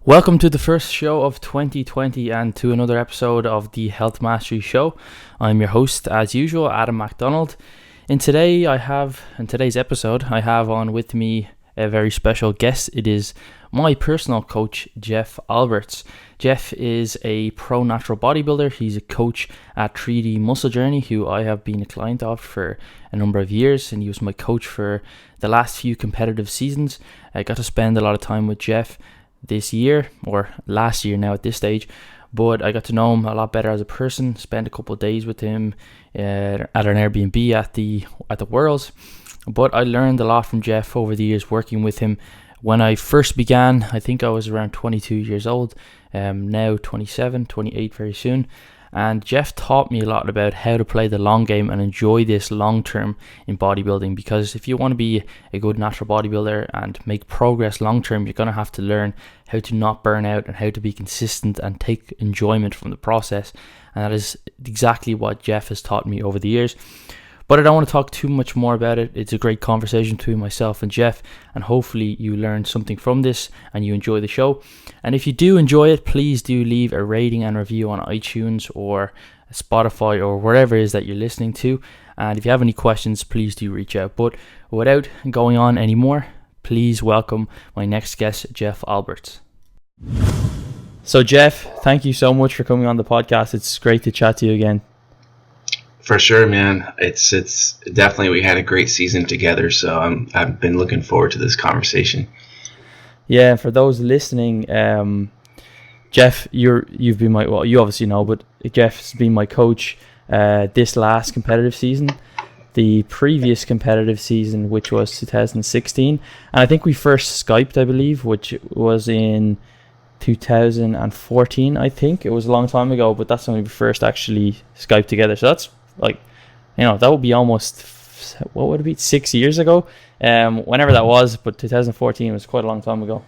Welcome to the first show of 2020 and to another episode of the Health Mastery Show. I'm your host, as usual, Adam McDonald. In today's episode, I have on with me a very special guest. It is my personal coach, Jeff Alberts. Jeff is a pro natural bodybuilder. He's a coach at 3D Muscle Journey, who I have been a client of for a number of years, and he was my coach for the last few competitive seasons. I got to spend a lot of time with Jeff this year, or last year now at this stage, but I got to know him a lot better as a person. Spent a couple of days with him at an Airbnb at the Worlds, but I learned a lot from Jeff over the years working with him. When I first began, I think I was around 22 years old, now 27, 28 very soon. And Jeff taught me a lot about how to play the long game and enjoy this long term in bodybuilding, because if you want to be a good natural bodybuilder and make progress long term, you're going to have to learn how to not burn out and how to be consistent and take enjoyment from the process. And that is exactly what Jeff has taught me over the years. But I don't want to talk too much more about it. It's a great conversation between myself and Jeff, and hopefully you learn something from this and you enjoy the show. And if you do enjoy it, please do leave a rating and review on iTunes or Spotify or wherever it is that you're listening to. And if you have any questions, please do reach out. But without going on anymore, please welcome my next guest, Jeff Alberts. So Jeff, thank you so much for coming on the podcast. It's great to chat to you again. For sure, man. It's definitely, we had a great season together, so I've been looking forward to this conversation. Yeah, for those listening, Jeff, you've been you obviously know, but Jeff's been my coach this last competitive season, the previous competitive season, which was 2016, and I think we first Skyped, I believe, which was in 2014. I think it was a long time ago, but that's when we first actually Skyped together. So that's that would be almost, what would it be, 6 years ago, whenever that was, but 2014 was quite a long time ago.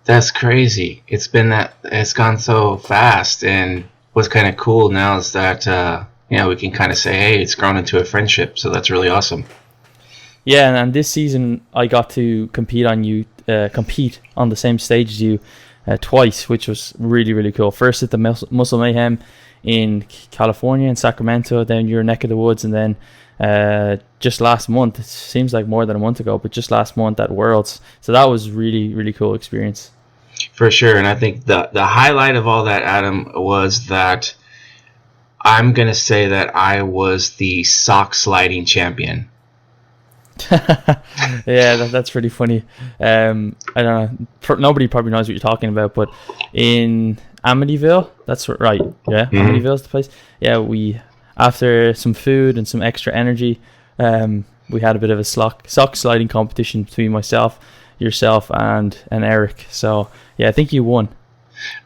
That's crazy. It's gone so fast, and what's kind of cool now is that we can kind of say, hey, it's grown into a friendship, so that's really awesome. Yeah, and this season I got to compete on the same stage as you twice, which was really, really cool. First at the Muscle Mayhem in California, in Sacramento, down your neck of the woods, and then just last month, it seems like more than a month ago, but just last month at Worlds. So that was really, really cool experience. For sure, and I think the highlight of all that, Adam, was that I'm going to say that I was the sock sliding champion. Yeah, that's pretty funny. I don't know, nobody probably knows what you're talking about, but in Amityville, that's right, yeah, mm-hmm. Amityville's the place. Yeah, we, after some food and some extra energy, we had a bit of a sock sliding competition between myself, yourself, and Eric. So yeah, I think you won.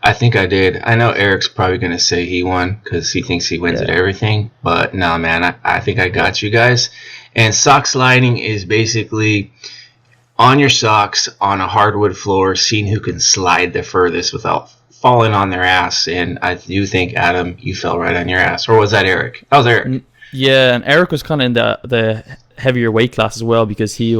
I think I did. I know Eric's probably going to say he won because he thinks he wins at everything, but no, man, I think I got you guys. And sock sliding is basically on your socks on a hardwood floor, seeing who can slide the furthest without falling on their ass. And I do think, Adam, you fell right on your ass. Or was that Eric? That was Eric. Yeah, and Eric was kind of in the heavier weight class as well, because he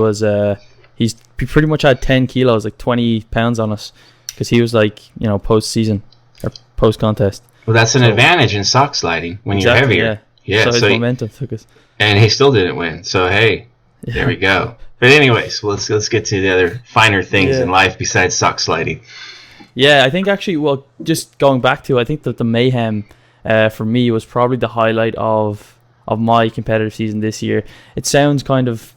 pretty much had 10 kilos, like 20 pounds on us, because he was like, post-season or post-contest. Well, that's an advantage in sock sliding when you're heavier. Yeah. So his momentum took us. And he still didn't win. So, hey, there we go. But anyways, let's get to the other finer things in life besides sock sliding. Yeah, I think actually, just going back to, I think that the Mayhem for me was probably the highlight of my competitive season this year. It sounds kind of,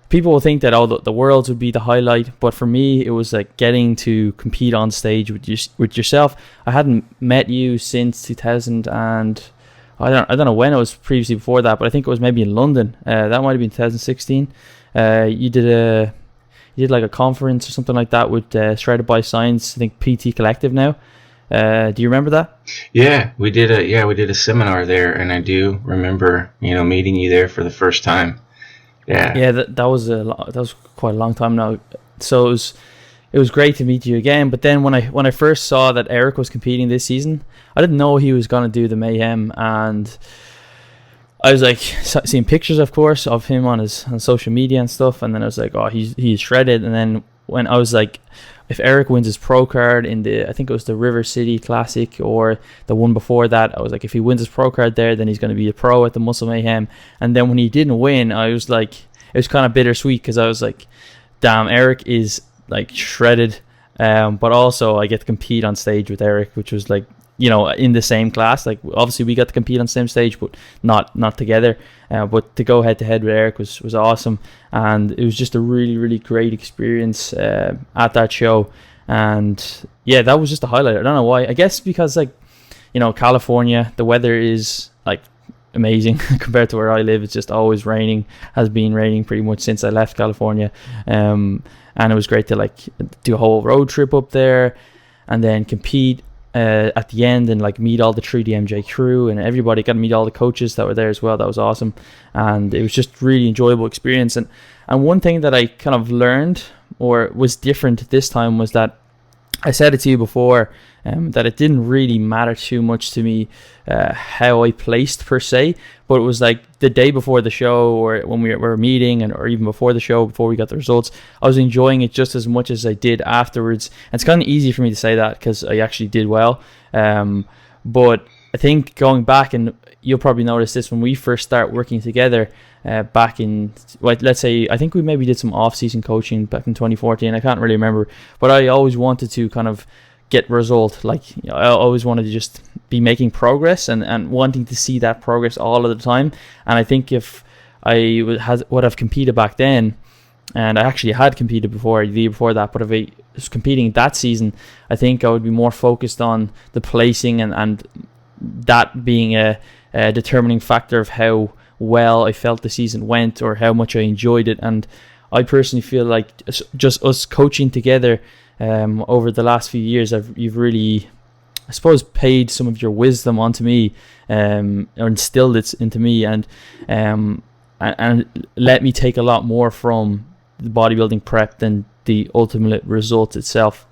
people will think that the Worlds would be the highlight, but for me it was like getting to compete on stage with yourself. I hadn't met you since 2000 and I don't know when it was previously before that, but I think it was maybe in London. That might have been 2016. You did like a conference or something like that with Shredded by Science, I think PT Collective now. Do you remember that? Yeah, we did a seminar there, and I do remember meeting you there for the first time. Yeah, that was quite a long time now. So it was great to meet you again. But then when I first saw that Eric was competing this season, I didn't know he was gonna do the Mayhem, and I was like seeing pictures, of course, of him on social media and stuff, and then I was like, oh, he's shredded. And then when I was like, if Eric wins his pro card in I think it was the River City Classic or the one before that, I was like, if he wins his pro card there, then he's going to be a pro at the Muscle Mayhem. And then when he didn't win, I was like, it was kind of bittersweet, because I was like, damn, Eric is like shredded, but also I get to compete on stage with Eric, which was like, in the same class. Like, obviously we got to compete on the same stage, but not together. But to go head to head with Eric was awesome, and it was just a really, really great experience at that show. And yeah, that was just a highlight. I don't know why. I guess because, like, California, the weather is like amazing compared to where I live. It's just always raining, has been raining pretty much since I left California. And it was great to like do a whole road trip up there and then compete at the end and like meet all the 3DMJ crew and everybody. Got to meet all the coaches that were there as well. That was awesome, and it was just really enjoyable experience. And one thing that I kind of learned or was different this time was that I said it to you before, that it didn't really matter too much to me how I placed per se, but it was like the day before the show or when we were meeting, or even before the show, before we got the results, I was enjoying it just as much as I did afterwards. And it's kind of easy for me to say that because I actually did well, but I think going back, and you'll probably notice this when we first start working together back in, let's say, I think we maybe did some off-season coaching back in 2014. I can't really remember, but I always wanted to kind of get result. Like, I always wanted to just be making progress and wanting to see that progress all of the time. And I think if I would have competed back then, and I actually had competed before, the year before that, but if I was competing that season, I think I would be more focused on the placing and that being a determining factor of how well I felt the season went or how much I enjoyed it. And I personally feel like just us coaching together over the last few years, you've really, I suppose, paid some of your wisdom onto me, or instilled it into me, and let me take a lot more from the bodybuilding prep than the ultimate result itself.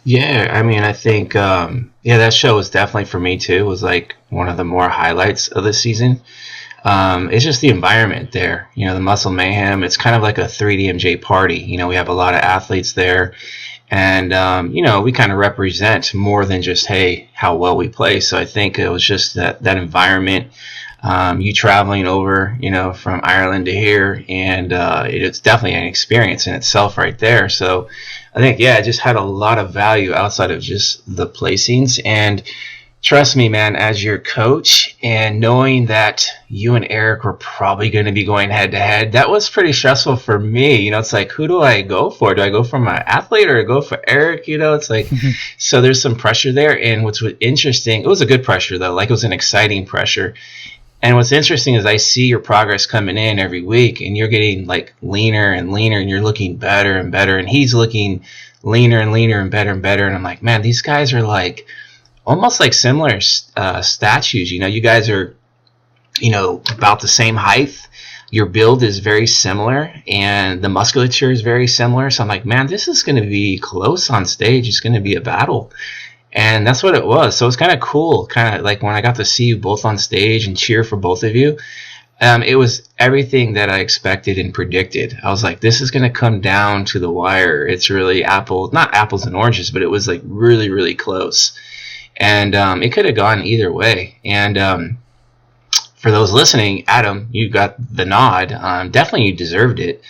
Yeah, I mean, I think, that show was definitely, for me too, was like one of the more highlights of the season. It's just the environment there, the Muscle Mayhem. It's kind of like a 3DMJ party. We have a lot of athletes there, and, we kind of represent more than just, hey, how well we play. So I think it was just that environment, you traveling over, from Ireland to here, and it's definitely an experience in itself right there. So I think, it just had a lot of value outside of just the placings. And trust me, man, as your coach, and knowing that you and Eric were probably going to be going head to head, that was pretty stressful for me. It's like, who do I go for? Do I go for my athlete or go for Eric? It's like, so there's some pressure there. And what's interesting, it was a good pressure though. Like, it was an exciting pressure. And what's interesting is I see your progress coming in every week, and you're getting like leaner and leaner, and you're looking better and better, and he's looking leaner and leaner and better and better. And I'm like, man, these guys are like almost like similar statues. You guys are, about the same height. Your build is very similar, and the musculature is very similar. So I'm like, man, this is going to be close on stage. It's going to be a battle. And that's what it was. So it's kind of cool, kind of like when I got to see you both on stage and cheer for both of you. It was everything that I expected and predicted. I was like, this is going to come down to the wire. It's really not apples and oranges, but it was like really, really close. And it could have gone either way. And for those listening, Adam, you got the nod. Definitely you deserved it.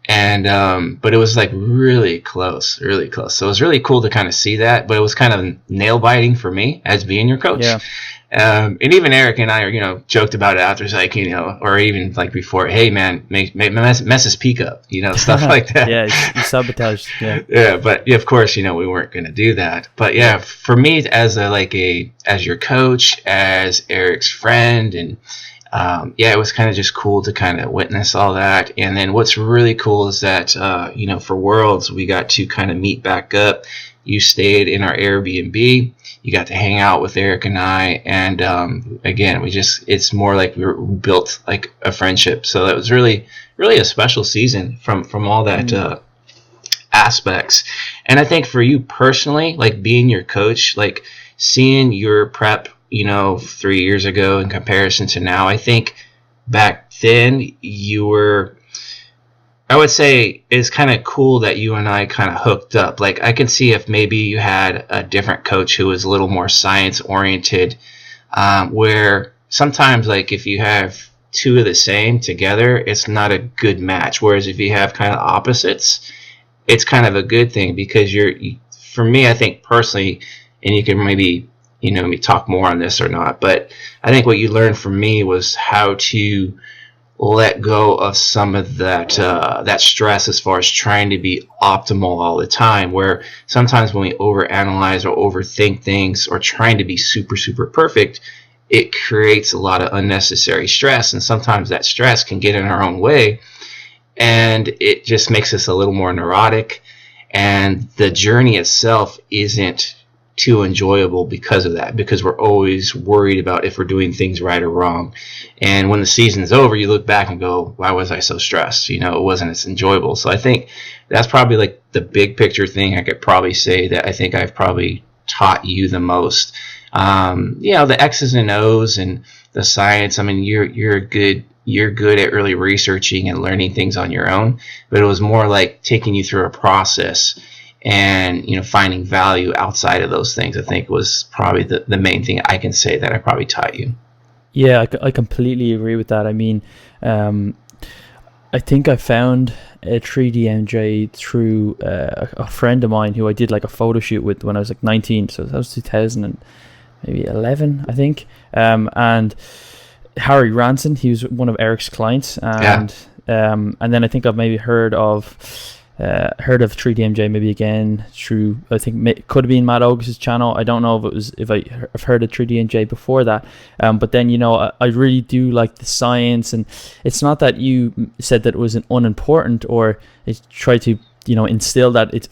And but it was like really close. So it was really cool to kind of see that, but it was kind of nail biting for me as being your coach. Yeah. And even Eric and I are, joked about it after, like, or even like before, hey man, mess his peak up, stuff like that. Yeah, you sabotaged. Yeah. Yeah, but of course, we weren't going to do that. But yeah, for me as as your coach, as Eric's friend, and it was kind of just cool to kind of witness all that. And then what's really cool is that, for Worlds, we got to kind of meet back up. You stayed in our Airbnb. You got to hang out with Eric and I. And again, it's more like we were built like a friendship. So that was really, really a special season from all that aspects. And I think for you personally, like being your coach, like seeing your prep 3 years ago in comparison to now, I think back then you were I would say it's kind of cool that you and I kind of hooked up. Like, I can see if maybe you had a different coach who was a little more science oriented, where sometimes, like, if you have two of the same together, it's not a good match. Whereas if you have kind of opposites, it's kind of a good thing, because for me, I think personally, and you can maybe, me talk more on this or not, but I think what you learned from me was how to let go of some of that stress as far as trying to be optimal all the time, where sometimes when we overanalyze or overthink things or trying to be super, super perfect, it creates a lot of unnecessary stress, and sometimes that stress can get in our own way, and it just makes us a little more neurotic, and the journey itself isn't too enjoyable because of that, because we're always worried about if we're doing things right or wrong. And when the season's over, you look back and go, why was I so stressed? It wasn't as enjoyable. So I think that's probably like the big picture thing I could probably say that I think I've probably taught you the most. The X's and O's and the science, I mean, you're good at really researching and learning things on your own, but it was more like taking you through a process and finding value outside of those things. I think was probably the main thing I can say that I probably taught you. Yeah, I completely agree with that. I mean, I think I found a 3DMJ through a friend of mine who I did like a photo shoot with when I was like 19, so that was 2011, I think. And Harry Ranson, he was one of Eric's clients, and then I think I've maybe heard of 3DMJ maybe again through, I think it could have been Matt Ogus's channel. I don't know if I've heard of 3DMJ before that, but then I really do like the science, and it's not that you said that it was an unimportant, or it's try to instill that it's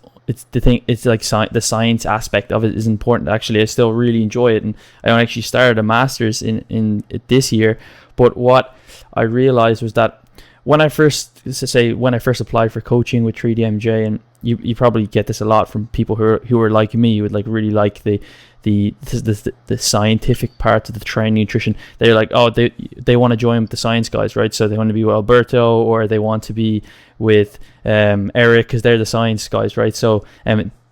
the thing. It's like the science aspect of it is important. Actually, I still really enjoy it, and I actually started a master's in it this year. But what I realized was that when I first applied for coaching with 3DMJ, and you probably get this a lot from people who are like me, who would like really like the scientific part of the training nutrition. They're like, oh, they want to join with the science guys, right? So they want to be with Alberto, or they want to be with Eric, because they're the science guys, right? So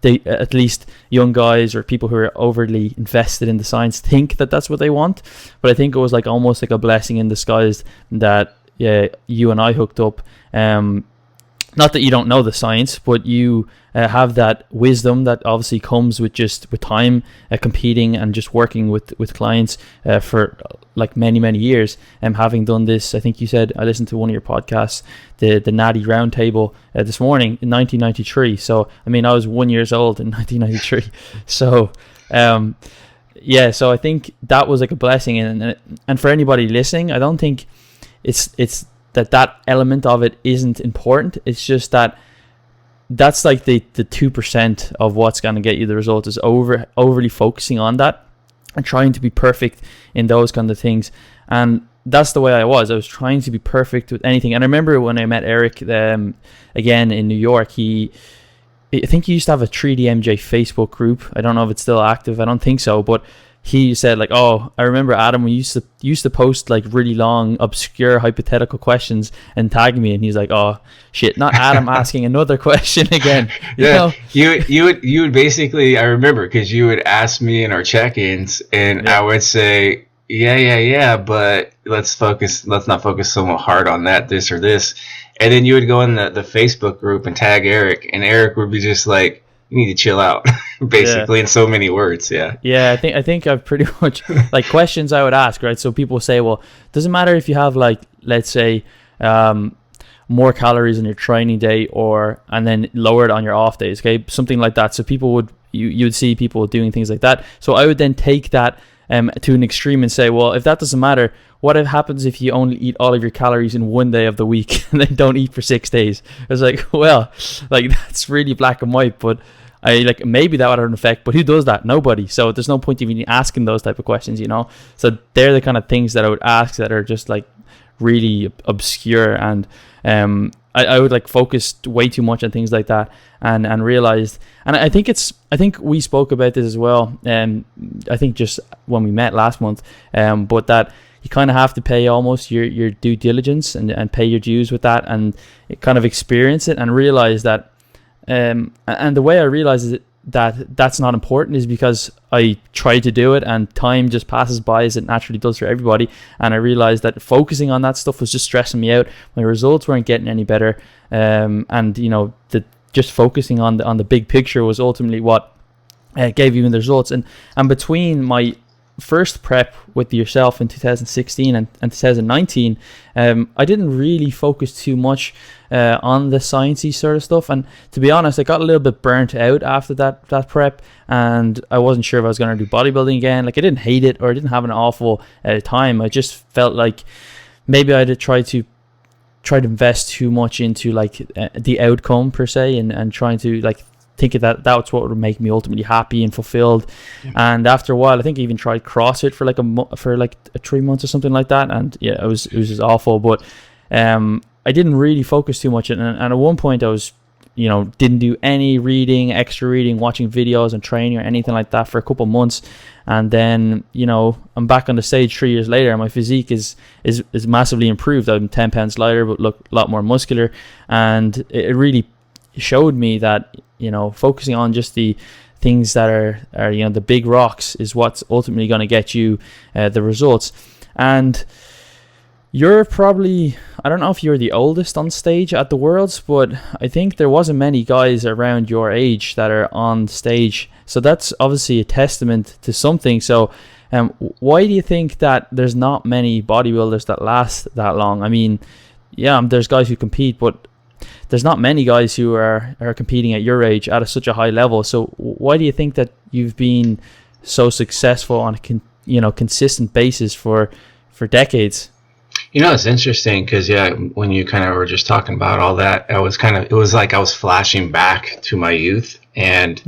they, at least young guys or people who are overly invested in the science, think that that's what they want. But I think it was like almost like a blessing in disguise that you and I hooked up. Not that you don't know the science, but you have that wisdom that obviously comes with time, competing and just working with clients for like many years. And having done this, I think you said, I listened to one of your podcasts, the Natty Roundtable this morning in 1993. So I mean, I was 1 year old in 1993. So so I think that was like a blessing. And for anybody listening, I don't think it's that element of it isn't important. It's just that's like the 2% of what's going to get you the result, is overly focusing on that and trying to be perfect in those kind of things. And that's the way I was trying to be perfect with anything. And I remember when I met Eric again in New York, I think he used to have a 3DMJ Facebook group. I don't know if it's still active. I don't think so, but he said like, oh, I remember Adam, we used to post like really long, obscure, hypothetical questions and tag me, and he's like, oh shit, not Adam asking another question again. You would basically, I remember, because you would ask me in our check-ins, and I would say, yeah, but let's not focus so hard on that, this or this, and then you would go in the Facebook group and tag Eric, and Eric would be just like, you need to chill out, basically, in so many words. I think I've pretty much like questions I would ask, right? So people say, well, doesn't matter if you have like, let's say, more calories in your training day and then lower it on your off days, okay, something like that. So people you would see people doing things like that. So I would then take that to an extreme and say, well, if that doesn't matter, what happens if you only eat all of your calories in 1 day of the week and then don't eat for 6 days? I was like, well, like that's really black and white, but I like maybe that would have an effect, but who does that? Nobody. So there's no point even asking those type of questions, So they're the kind of things that I would ask that are just like really obscure, and I would like focus way too much on things like that, and realized, and I think we spoke about this as well, I think just when we met last month, but that you kind of have to pay almost your due diligence and pay your dues with that, and kind of experience it and realize that, and the way I realize is that's not important is because I tried to do it and time just passes by as it naturally does for everybody, and I realized that focusing on that stuff was just stressing me out. My results weren't getting any better, and just focusing on the big picture was ultimately what gave you the results. And between my first prep with yourself in 2016 and 2019, I didn't really focus too much on the sciencey sort of stuff, and to be honest, I got a little bit burnt out after that prep, and I wasn't sure if I was going to do bodybuilding again. Like, I didn't hate it or I didn't have an awful time. I just felt like maybe I'd try to invest too much into like the outcome per se, and trying to like thinking that that's what would make me ultimately happy and fulfilled. Yeah. And after a while, I think I even tried CrossFit for like 3 months or something like that, and yeah, it was just awful. But I didn't really focus too much, and at one point I was, didn't do any extra reading, watching videos and training or anything like that for a couple months, and then I'm back on the stage 3 years later, and my physique is massively improved. I'm 10 pounds lighter, but look a lot more muscular, and it really showed me that focusing on just the things that are the big rocks is what's ultimately going to get you the results. And you're probably, I don't know if you're the oldest on stage at the Worlds, but I think there wasn't many guys around your age that are on stage, so that's obviously a testament to something. So why do you think that there's not many bodybuilders that last that long? I mean, yeah, there's guys who compete, but there's not many guys who are competing at your age at such a high level. So why do you think that you've been so successful on a consistent basis for decades? It's interesting because when you kind of were just talking about all that, it was like I was flashing back to my youth, and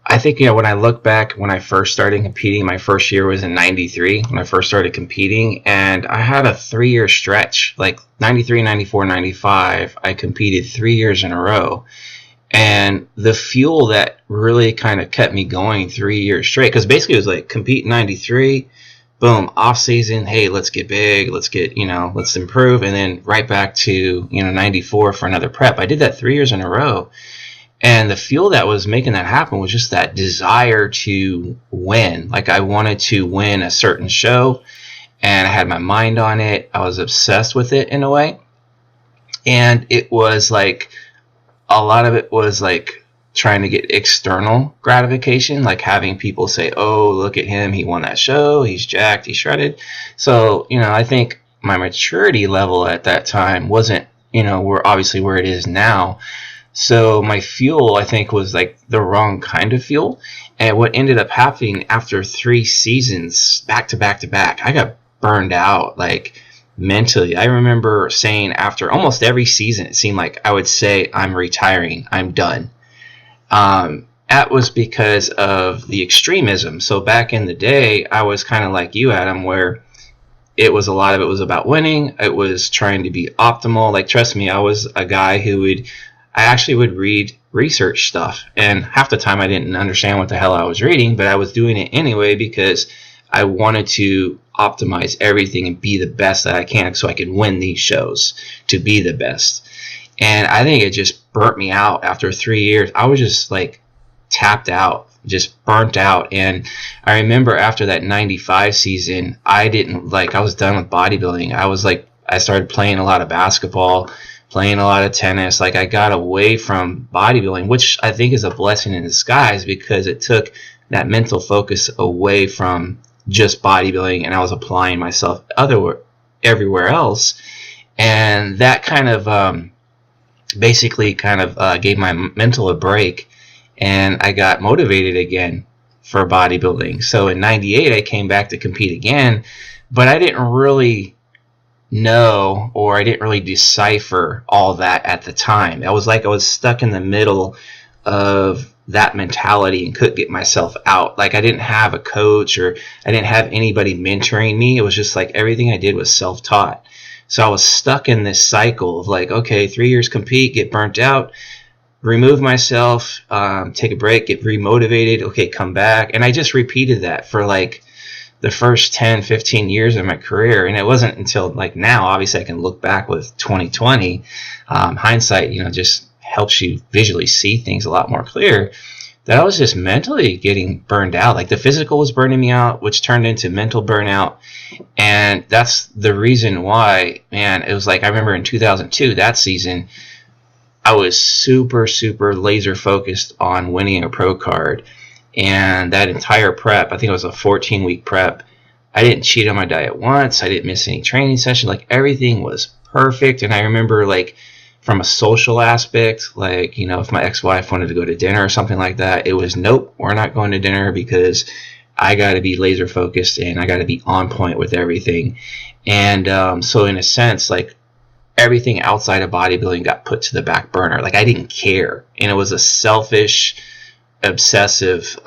I think when I look back, when I first started competing, my first year was in '93 when I first started competing, and I had a 3-year stretch, like '93, '94, '95. I competed 3 years in a row, and the fuel that really kind of kept me going 3 years straight, because basically it was like compete in '93, boom, off season, hey, let's get big, let's get let's improve, and then right back to '94 for another prep. I did that 3 years in a row. And the fuel that was making that happen was just that desire to win. Like, I wanted to win a certain show, and I had my mind on it. I was obsessed with it in a way. And it was like, a lot of it was like trying to get external gratification, like having people say, oh, look at him, he won that show, he's jacked, he's shredded. So, I think my maturity level at that time wasn't, where it is now. So my fuel, I think, was like the wrong kind of fuel. And what ended up happening after 3 seasons, back to back to back, I got burned out, like mentally. I remember saying after almost every season, it seemed like I would say, I'm retiring, I'm done. That was because of the extremism. So back in the day, I was kind of like you, Adam, where a lot of it was about winning. It was trying to be optimal. Like, trust me, I was a guy who I actually would read research stuff, and half the time I didn't understand what the hell I was reading, but I was doing it anyway because I wanted to optimize everything and be the best that I can so I could win these shows, to be the best. And I think it just burnt me out after 3 years. I was just like tapped out, just burnt out. And I remember after that '95 season, I was done with bodybuilding. I started playing a lot of basketball, playing a lot of tennis. Like, I got away from bodybuilding, which I think is a blessing in disguise, because it took that mental focus away from just bodybuilding, and I was applying myself everywhere else. And that kind of basically gave my mental a break, and I got motivated again for bodybuilding. So in '98, I came back to compete again, but I didn't really know, or I didn't really decipher all that at the time. I was stuck in the middle of that mentality and couldn't get myself out. Like, I didn't have a coach, or I didn't have anybody mentoring me. It was just like everything I did was self-taught. So I was stuck in this cycle of like, okay, 3 years compete, get burnt out, remove myself, take a break, get remotivated, okay, come back. And I just repeated that for like the first 10, 15 years of my career. And it wasn't until like now, obviously I can look back with 2020, hindsight, just helps you visually see things a lot more clear, that I was just mentally getting burned out. Like the physical was burning me out, which turned into mental burnout. And that's the reason why, man, it was like, I remember in 2002, that season, I was super, super laser focused on winning a pro card. And that entire prep, I think it was a 14-week prep, I didn't cheat on my diet once. I didn't miss any training session. Like everything was perfect. And I remember like from a social aspect, like, if my ex-wife wanted to go to dinner or something like that, it was, nope, we're not going to dinner because I got to be laser focused and I got to be on point with everything. And so in a sense, like everything outside of bodybuilding got put to the back burner. Like I didn't care. And it was a selfish, obsessive,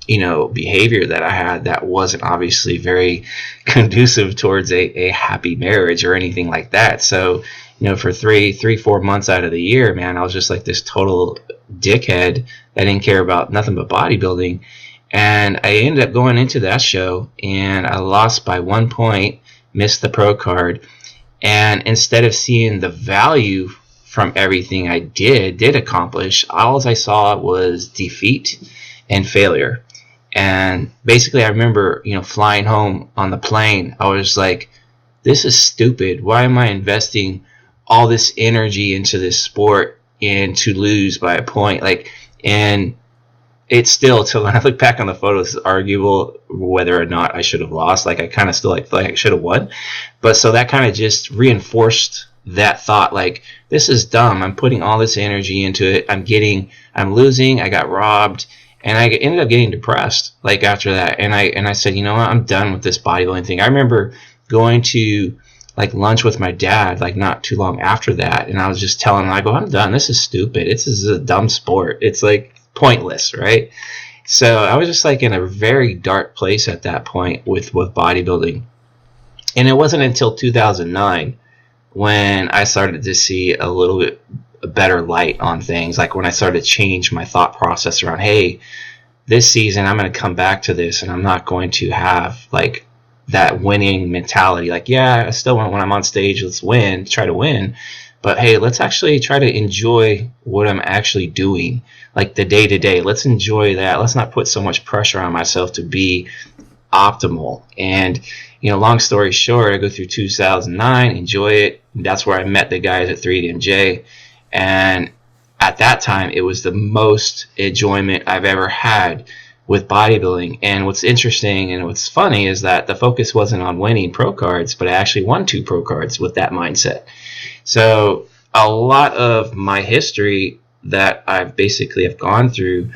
behavior that I had that wasn't obviously very conducive towards a happy marriage or anything like that. So, for 4 months out of the year, man, I was just like this total dickhead that didn't care about nothing but bodybuilding. And I ended up going into that show and I lost by 1 point, missed the pro card. And instead of seeing the value from everything I did accomplish, all I saw was defeat and failure. And basically I remember, flying home on the plane, I was like, this is stupid. Why am I investing all this energy into this sport and to lose by a point? Like, and it's still, till when I look back on the photos, it's arguable whether or not I should have lost. Like I kind of still feel like I should have won. But so that kind of just reinforced that thought, like, this is dumb. I'm putting all this energy into it. I'm losing. I got robbed. And I ended up getting depressed like after that. And I said, you know what, I'm done with this bodybuilding thing. I remember going to like lunch with my dad like not too long after that. And I was just telling him, I go, I'm done. This is stupid. This is a dumb sport. It's like pointless, right? So I was just like in a very dark place at that point with bodybuilding. And it wasn't until 2009 when I started to see a little bit better light on things, like when I started to change my thought process around, hey, this season I'm going to come back to this and I'm not going to have like that winning mentality. Like, yeah, I still want, when I'm on stage, let's win, try to win, but hey, let's actually try to enjoy what I'm actually doing, like the day to day. Let's enjoy that. Let's not put so much pressure on myself to be optimal. And long story short, I go through 2009, enjoy it. That's where I met the guys at 3DMJ. And at that time, it was the most enjoyment I've ever had with bodybuilding. And what's interesting and what's funny is that the focus wasn't on winning pro cards, but I actually won 2 pro cards with that mindset. So a lot of my history that I've basically have gone through,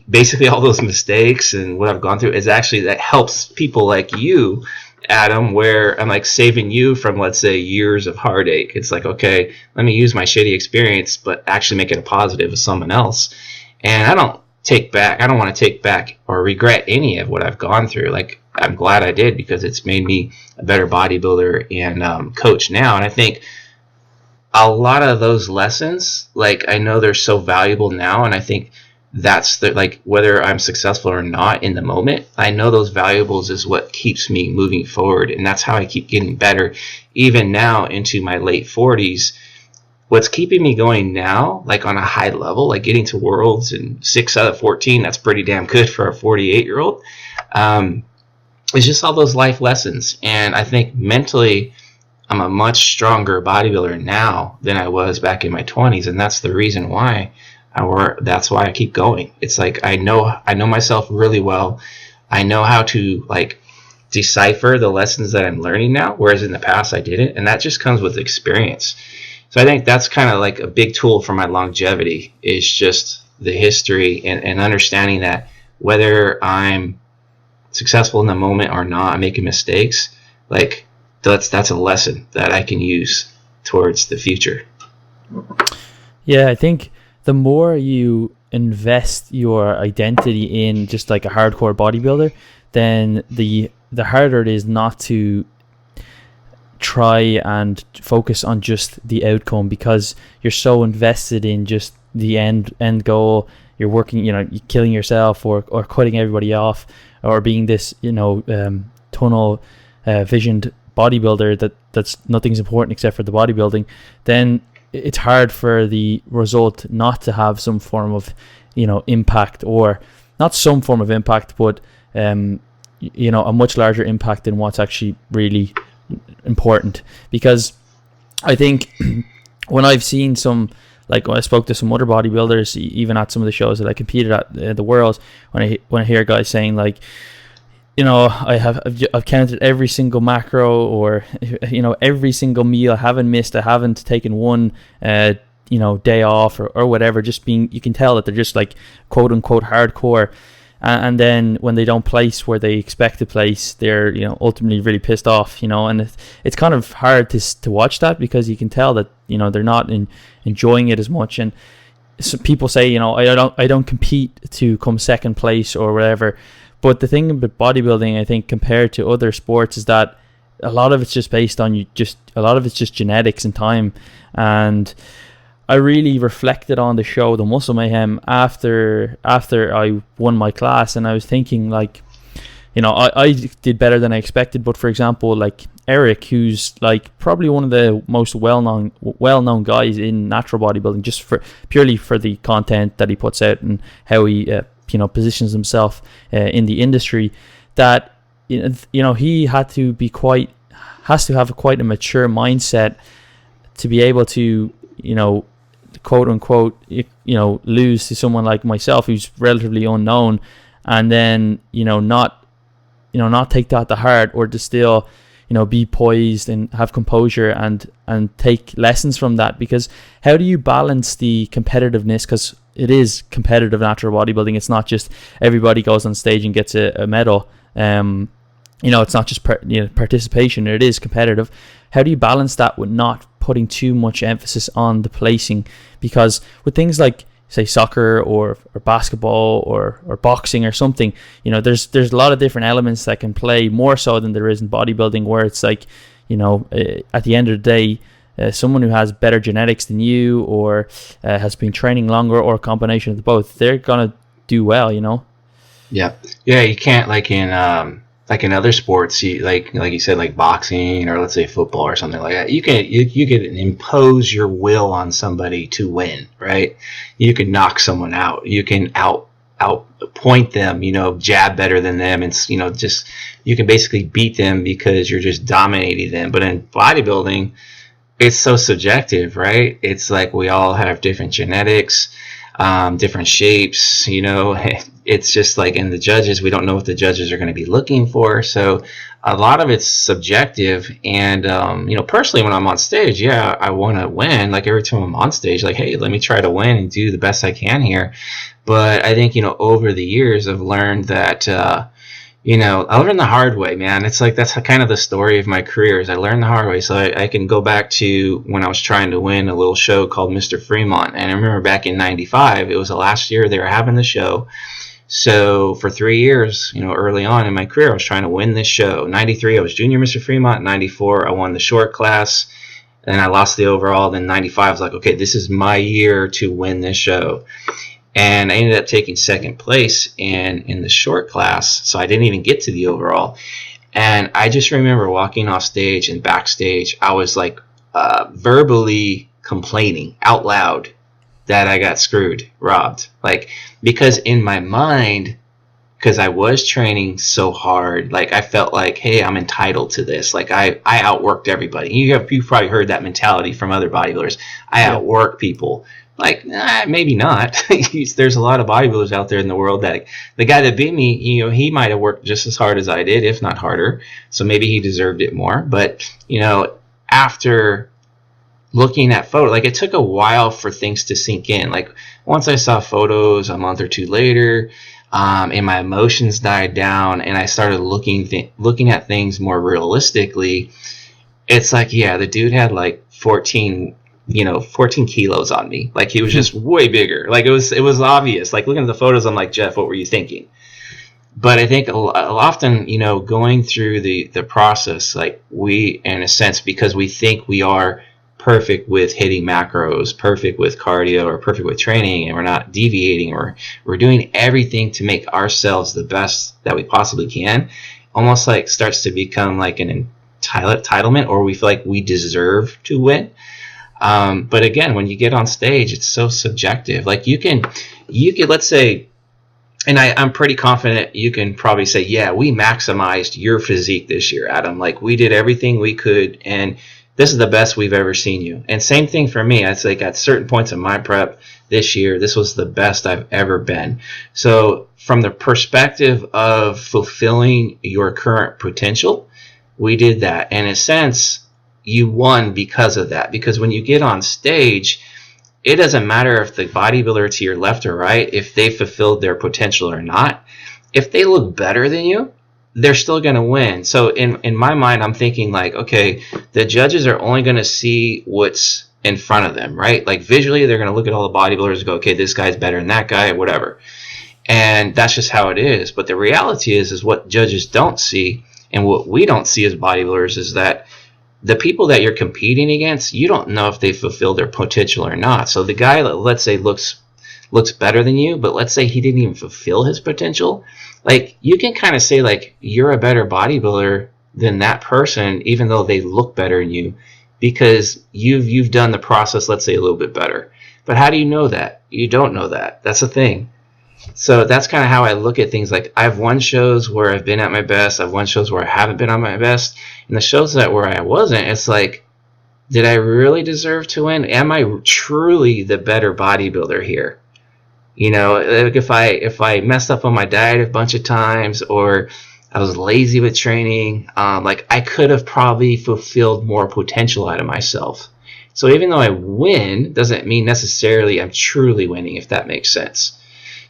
basically all those mistakes and what I've gone through is actually that helps people like you, Adam, where I'm like saving you from, let's say, years of heartache. It's like, okay, let me use my shitty experience, but actually make it a positive with someone else. And I don't want to take back or regret any of what I've gone through. Like, I'm glad I did, because it's made me a better bodybuilder and coach now. And I think a lot of those lessons, like, I know they're so valuable now, and I think that's the, like, whether I'm successful or not in the moment, I know those valuables is what keeps me moving forward, and that's how I keep getting better. Even now into my late 40s, what's keeping me going now, like on a high level, like getting to worlds and 6 out of 14, that's pretty damn good for a 48-year-old, it's just all those life lessons. And I think mentally I'm a much stronger bodybuilder now than I was back in my 20s, and that's the reason why that's why I keep going. It's like I know myself really well. I know how to like decipher the lessons that I'm learning now, whereas in the past I didn't, and that just comes with experience. So I think that's kind of like a big tool for my longevity, is just the history and understanding that whether I'm successful in the moment or not, I'm making mistakes, like that's a lesson that I can use towards the future. Yeah, I think the more you invest your identity in just like a hardcore bodybuilder, then the harder it is not to try and focus on just the outcome, because you're so invested in just the end goal. You're working, you're killing yourself or cutting everybody off, or being this tunnel visioned bodybuilder that's nothing's important except for the bodybuilding. Then it's hard for the result not to have some form of impact, or not some form of impact, but a much larger impact than what's actually really important. Because I think when I've seen when I spoke to some other bodybuilders, even at some of the shows that I competed at, the Worlds, when I hear guys saying I've counted every single macro, or every single meal, I haven't missed, I haven't taken one day off or whatever, you can tell that they're just quote unquote hardcore. And then when they don't place where they expect to place, they're ultimately really pissed off, and it's kind of hard to watch that, because you can tell that they're not enjoying it as much. And so people say I don't compete to come second place or whatever, but the thing about bodybuilding, I think, compared to other sports, is that a lot of it's just based on a lot of it's just genetics and time. And I really reflected on the show, The Muscle Mayhem, after I won my class, and I was thinking I did better than I expected. But for example, Eric, who's probably one of the most well-known guys in natural bodybuilding, just purely for the content that he puts out and how he positions himself in the industry, that he has to have quite a mature mindset to be able to quote unquote lose to someone like myself, who's relatively unknown, and then not take that to heart, or to still be poised and have composure and take lessons from that. Because how do you balance the competitiveness? Because it is competitive natural bodybuilding. It's not just everybody goes on stage and gets a medal. It's not just participation. It is competitive. How do you balance that with not putting too much emphasis on the placing? Because with things like, say, soccer or basketball or boxing or something, there's a lot of different elements that can play, more so than there is in bodybuilding, where it's at the end of the day, someone who has better genetics than you, or has been training longer, or a combination of the both, they're gonna do well. Yeah, you can't in other sports, like you said, boxing, or let's say football or something like that. You can impose your will on somebody to win, right? You can knock someone out. You can out point them, jab better than them, and just you can basically beat them because you're just dominating them. But in bodybuilding, it's so subjective, right? It's we all have different genetics, different shapes, it's just in the judges, we don't know what the judges are going to be looking for. So a lot of it's subjective. And, personally, when I'm on stage, I want to win. Every time I'm on stage, hey, let me try to win and do the best I can here. But I think, over the years, I've learned that, I learned the hard way, man. It's that's kind of the story of my career, is I learned the hard way. So I can go back to when I was trying to win a little show called Mr. Fremont. And I remember back in 95, it was the last year they were having the show. So for 3 years, early on in my career, I was trying to win this show. 93, I was junior Mr. Fremont. 94, I won the short class. Then I lost the overall. Then 95, I was okay, this is my year to win this show. And I ended up taking second place in the short class, so I didn't even get to the overall. And I just remember walking off stage and backstage, I was verbally complaining out loud that I got screwed, robbed. Because in my mind, because I was training so hard, I felt hey, I'm entitled to this. I outworked everybody. You've probably heard that mentality from other bodybuilders. I outwork people. Maybe not. There's a lot of bodybuilders out there in the world that the guy that beat me, he might have worked just as hard as I did, if not harder. So maybe he deserved it more. But, after looking at photos, it took a while for things to sink in. Once I saw photos a month or two later, and my emotions died down, and I started looking at things more realistically, it's the dude had 14 kilos on me. He was just way bigger. It was obvious. Looking at the photos, I'm Jeff, what were you thinking? But I think often, you know, going through the process, like we, in a sense, because we think we are perfect with hitting macros, perfect with cardio, or perfect with training, and we're not deviating, or we're doing everything to make ourselves the best that we possibly can, almost like starts to become like an entitlement, or we feel like we deserve to win. But again, when you get on stage, it's so subjective. Like you can, let's say, and I'm pretty confident you can probably say, yeah, we maximized your physique this year, Adam. Like we did everything we could, and this is the best we've ever seen you. And same thing for me. I'd say at certain points in my prep this year, this was the best I've ever been. So from the perspective of fulfilling your current potential, we did that. And in a sense, you won because of that. Because when you get on stage, it doesn't matter if the bodybuilder to your left or right, if they fulfilled their potential or not. If they look better than you, they're still going to win. So in my mind, I'm thinking like, okay, the judges are only going to see what's in front of them, right? Like visually, they're going to look at all the bodybuilders and go, okay, this guy's better than that guy, whatever. And that's just how it is. But the reality is what judges don't see, and what we don't see as bodybuilders, is that the people that you're competing against, you don't know if they fulfill their potential or not. So the guy that, let's say, looks better than you, but let's say he didn't even fulfill his potential, like you can kind of say like you're a better bodybuilder than that person, even though they look better than you, because you've done the process, let's say, a little bit better. But how do you know that? You don't know that. That's the thing. So that's kind of how I look at things. Like I've won shows where I've been at my best. I've won shows where I haven't been on my best. And the shows that where I wasn't, it's like, did I really deserve to win? Am I truly the better bodybuilder here? You know, like if I messed up on my diet a bunch of times, or I was lazy with training, like I could have probably fulfilled more potential out of myself. So even though I win, doesn't mean necessarily I'm truly winning, if that makes sense.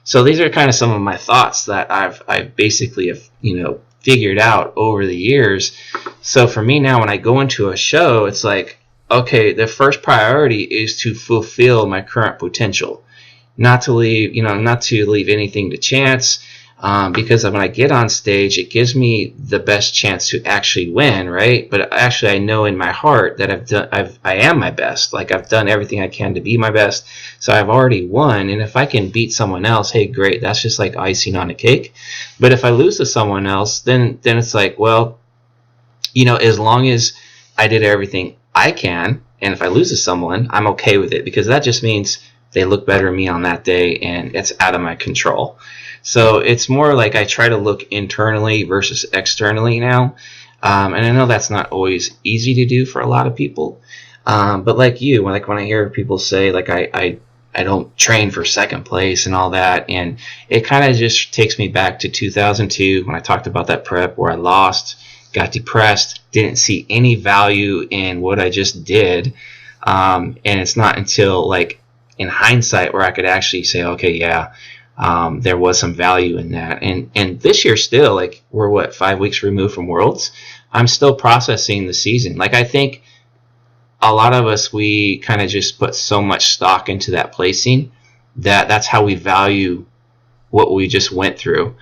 So these are kind of some of my thoughts that I've basically have, you know, figured out over the years. So for me now, when I go into a show, it's like, okay, the first priority is to fulfill my current potential, not to leave anything to chance. Because when I get on stage, it gives me the best chance to actually win, right? But actually, I know in my heart that I am my best. Like I've done everything I can to be my best, so I've already won. And if I can beat someone else, hey, great, that's just like icing on a cake. But if I lose to someone else, then it's like, well, you know, as long as I did everything I can, and if I lose to someone, I'm okay with it, because that just means they look better than me on that day, and it's out of my control. So it's more like I try to look internally versus externally now. And I know that's not always easy to do for a lot of people. But like you, when I hear people say, like, I don't train for second place and all that, and it kind of just takes me back to 2002 when I talked about that prep where I lost, got depressed, didn't see any value in what I just did. And it's not until, like, in hindsight where I could actually say, okay, yeah, there was some value in that. And this year still, like, we're 5 weeks removed from Worlds. I'm still processing the season. Like, I think a lot of us, we kind of just put so much stock into that placing that's how we value what we just went through.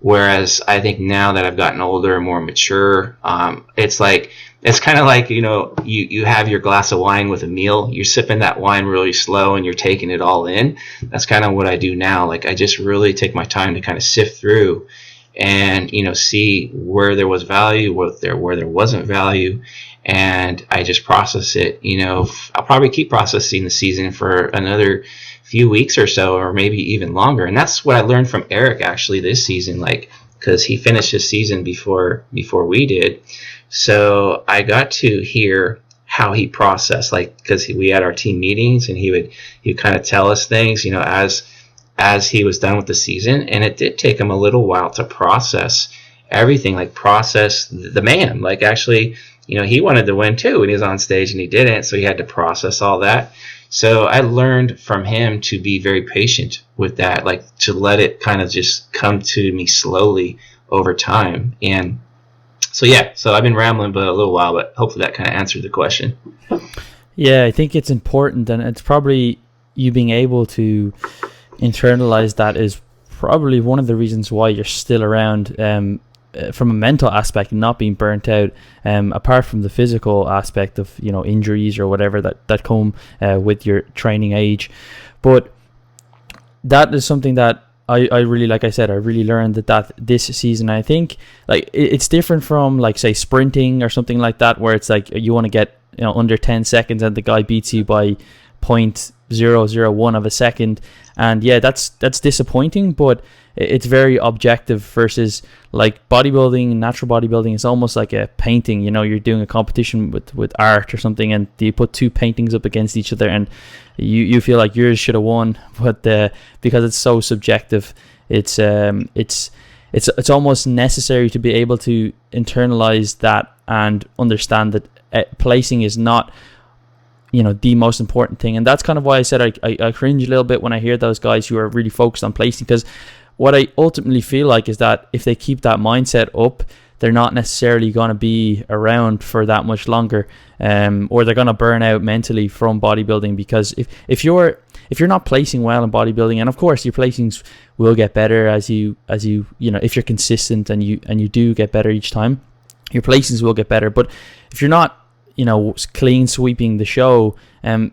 Whereas I think now that I've gotten older and more mature, it's kind of like, you know, you have your glass of wine with a meal. You're sipping that wine really slow and you're taking it all in. That's kind of what I do now. Like, I just really take my time to kind of sift through and, you know, see where there was value, where there wasn't value, and I just process it. You know, I'll probably keep processing the season for another few weeks or so, or maybe even longer. And that's what I learned from Eric actually this season, like, because he finished his season before we did. So I got to hear how he processed, like, because we had our team meetings and he would kind of tell us things, you know, as he was done with the season. And it did take him a little while to process everything, like process the man. Like, actually, you know, he wanted to win too, and he was on stage and he didn't, so he had to process all that. So I learned from him to be very patient with that, like to let it kind of just come to me slowly over time. And so, yeah, so I've been rambling but a little while, but hopefully that kind of answered the question. Yeah, I think it's important, and it's probably you being able to internalize that is probably one of the reasons why you're still around, from a mental aspect, not being burnt out, apart from the physical aspect of, you know, injuries or whatever that come with your training age. But that is something that I really, like I said, I really learned that this season. I think like it's different from, like, say, sprinting or something like that, where it's like you want to get, you know, under 10 seconds and the guy beats you by 0.001 of a second, and yeah, that's disappointing, but it's very objective. Versus like bodybuilding, natural bodybuilding is almost like a painting. You know, you're doing a competition with art or something, and you put two paintings up against each other, and you feel like yours should have won, but because it's so subjective, it's almost necessary to be able to internalize that and understand that placing is not, you know, the most important thing. And that's kind of why I said I cringe a little bit when I hear those guys who are really focused on placing, because what I ultimately feel like is that if they keep that mindset up, they're not necessarily going to be around for that much longer, or they're going to burn out mentally from bodybuilding. Because if you're not placing well in bodybuilding, and of course your placings will get better as you know, if you're consistent and you do get better each time, your placings will get better. But if you're not, you know, clean sweeping the show,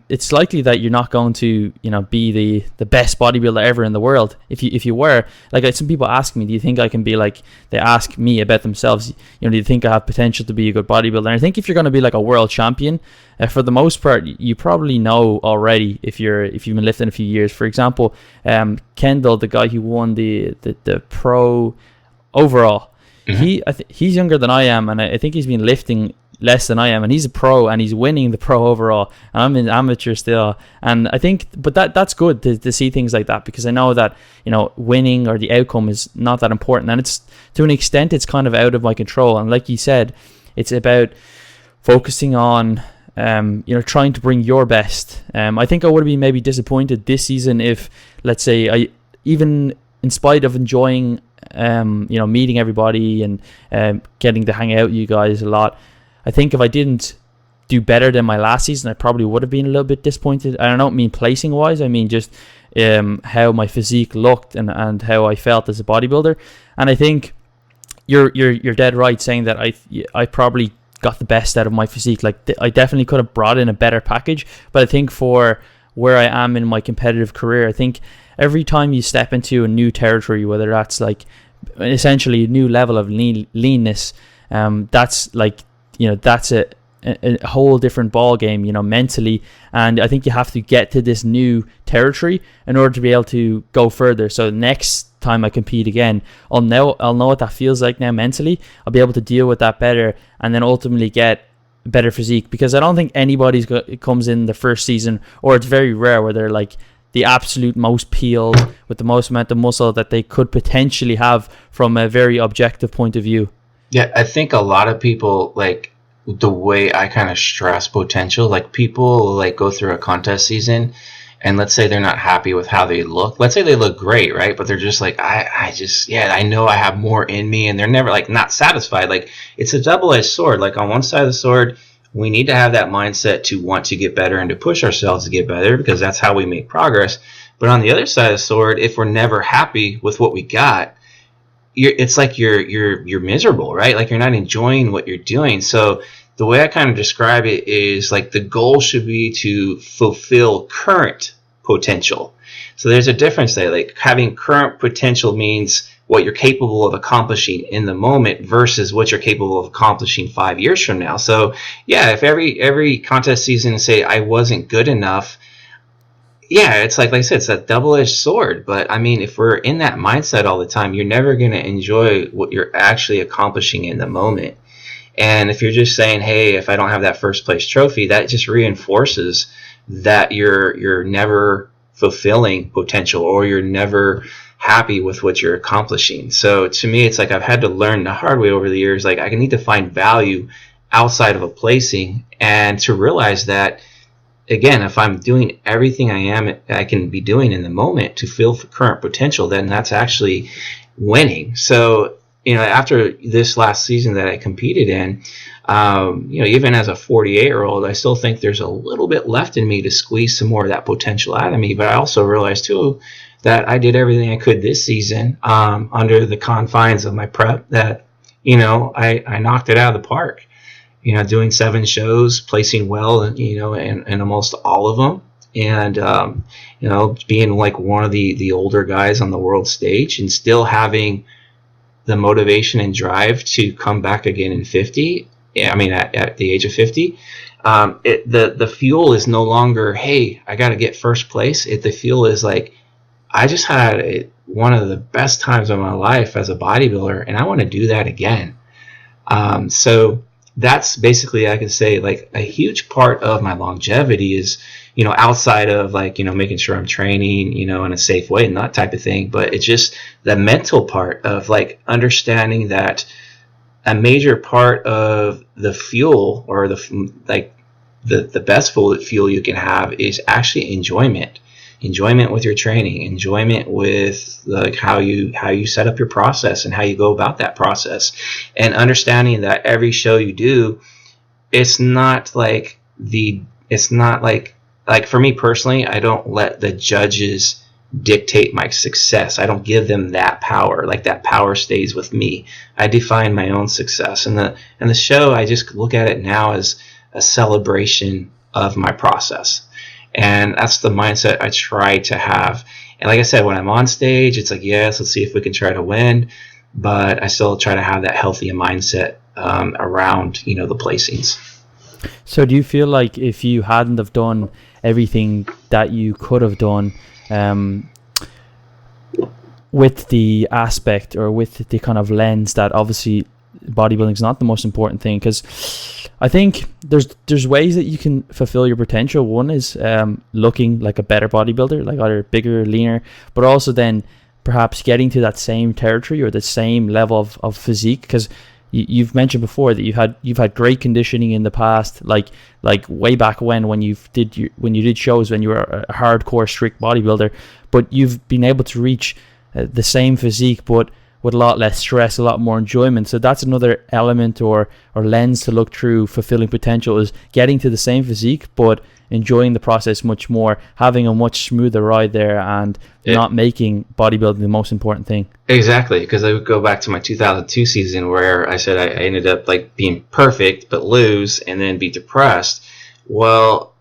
it's likely that you're not going to, you know, be the best bodybuilder ever in the world. If you were, like, some people ask me, do you think I can be like, they ask me about themselves, you know, do you think I have potential to be a good bodybuilder? And I think if you're going to be like a world champion, for the most part, you probably know already if you've been lifting a few years. For example, Kendall, the guy who won the pro overall, he's younger than I am, and I think he's been lifting less than I am, and he's a pro and he's winning the pro overall, and I'm an amateur still. And I think, but that's good to see things like that, because I know that, you know, winning or the outcome is not that important, and it's, to an extent, it's kind of out of my control. And like you said, it's about focusing on you know, trying to bring your best. I think I would have been maybe disappointed this season if, let's say, I, even in spite of enjoying you know, meeting everybody and getting to hang out with you guys a lot, I think if I didn't do better than my last season, I probably would have been a little bit disappointed. I don't mean placing wise, I mean just how my physique looked and how I felt as a bodybuilder. And I think you're dead right saying that I probably got the best out of my physique. Like, I definitely could have brought in a better package, but I think for where I am in my competitive career, I think every time you step into a new territory, whether that's like essentially a new level of leanness, that's like, you know, that's a whole different ball game, you know, mentally. And I think you have to get to this new territory in order to be able to go further. So next time I compete again, I'll know what that feels like now mentally. I'll be able to deal with that better, and then ultimately get better physique. Because I don't think anybody's comes in the first season, or it's very rare, where they're like the absolute most peeled with the most amount of muscle that they could potentially have from a very objective point of view. Yeah, I think a lot of people, like, the way I kind of stress potential, like, people like go through a contest season, and let's say they're not happy with how they look. Let's say they look great, right? But they're just like, I know I have more in me, and they're never, like, not satisfied. Like, it's a double-edged sword. Like, on one side of the sword, we need to have that mindset to want to get better and to push ourselves to get better, because that's how we make progress. But on the other side of the sword, if we're never happy with what we got, it's like you're miserable, right? Like, you're not enjoying what you're doing. So the way I kind of describe it is, like, the goal should be to fulfill current potential. So there's a difference there. Like, having current potential means what you're capable of accomplishing in the moment versus what you're capable of accomplishing 5 years from now. So yeah, if every contest season say I wasn't good enough, yeah, it's like I said, it's a double-edged sword. But I mean, if we're in that mindset all the time, you're never going to enjoy what you're actually accomplishing in the moment. And if you're just saying, hey, if I don't have that first place trophy, that just reinforces that you're never fulfilling potential, or you're never happy with what you're accomplishing. So to me, it's like I've had to learn the hard way over the years. Like, I need to find value outside of a placing, and to realize that, again, if I'm doing everything I can be doing in the moment to fill current potential, then that's actually winning. So, you know, after this last season that I competed in, you know, even as a 48-year-old, I still think there's a little bit left in me to squeeze some more of that potential out of me. But I also realized too that I did everything I could this season, under the confines of my prep, that, I knocked it out of the park, doing 7 shows, placing well, in almost all of them. And, being like one of the older guys on the world stage, and still having the motivation and drive to come back again in 50. I mean, at the age of 50, the fuel is no longer, hey, I got to get first place. The fuel is like, I just had one of the best times of my life as a bodybuilder, and I want to do that again. So that's basically, I could say, like, a huge part of my longevity is, outside of like, making sure I'm training, in a safe way and that type of thing. But it's just the mental part of like understanding that a major part of the fuel, or the best fuel you can have, is actually enjoyment with your training, enjoyment with like how you set up your process and how you go about that process, and understanding that every show you do, it's not like for me personally, I don't let the judges dictate my success. I don't give them that power. Like, that power stays with me. I define my own success, and the show, I just look at it now as a celebration of my process. And that's the mindset I try to have. And like I said, when I'm on stage, it's like, yes, let's see if we can try to win. But I still try to have that healthy mindset around, the placings. So do you feel like if you hadn't have done everything that you could have done, with the aspect, or with the kind of lens that obviously bodybuilding is not the most important thing? Because I think there's ways that you can fulfill your potential. One is looking like a better bodybuilder, like either bigger, leaner, but also then perhaps getting to that same territory or the same level of physique. Because you've mentioned before that you've had great conditioning in the past, like way back when you did shows when you were a hardcore strict bodybuilder, but you've been able to reach the same physique, but with a lot less stress, a lot more enjoyment. So that's another element or lens to look through fulfilling potential, is getting to the same physique but enjoying the process much more, having a much smoother ride there, and not making bodybuilding the most important thing. Exactly, because I would go back to my 2002 season where I said I ended up like being perfect but lose and then be depressed. Well,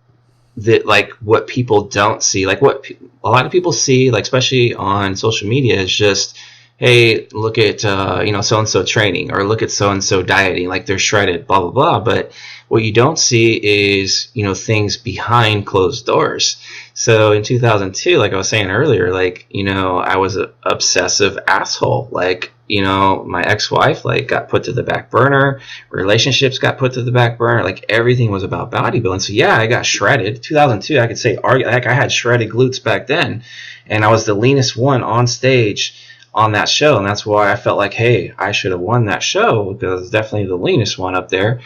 like what people don't see, like what a lot of people see, like especially on social media, is just, hey, look at so-and-so training, or look at so-and-so dieting, like they're shredded, blah, blah, blah. But what you don't see is, things behind closed doors. So in 2002, like I was saying earlier, like, I was an obsessive asshole. Like, my ex-wife, like, got put to the back burner. Relationships got put to the back burner. Like, everything was about bodybuilding. So yeah, I got shredded. 2002, I could say, like, I had shredded glutes back then. And I was the leanest one on stage on that show, and that's why I felt like, hey, I should have won that show, because I was definitely the leanest one up there.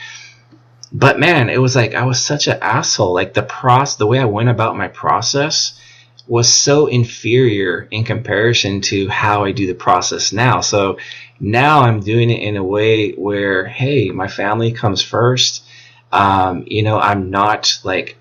But man, it was like I was such an asshole. Like the way I went about my process was so inferior in comparison to how I do the process now. So now I'm doing it in a way where, hey, my family comes first. I'm not like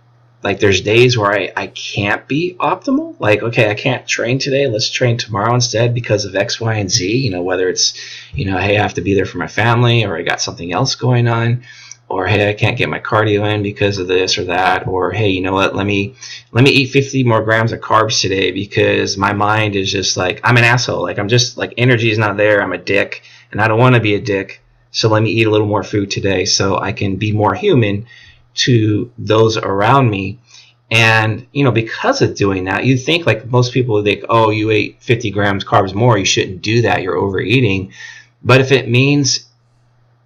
there's days where I can't be optimal. Like, okay, I can't train today. Let's train tomorrow instead because of X, Y, and Z. Whether it's, hey, I have to be there for my family, or I got something else going on, or hey, I can't get my cardio in because of this or that, or hey, you know what? Let me eat 50 more grams of carbs today because my mind is just like, I'm an asshole. Like, I'm just like, energy is not there. I'm a dick, and I don't want to be a dick. So let me eat a little more food today so I can be more human to those around me. And because of doing that, you think, like most people think, oh, you ate 50 grams carbs more, you shouldn't do that, you're overeating. But if it means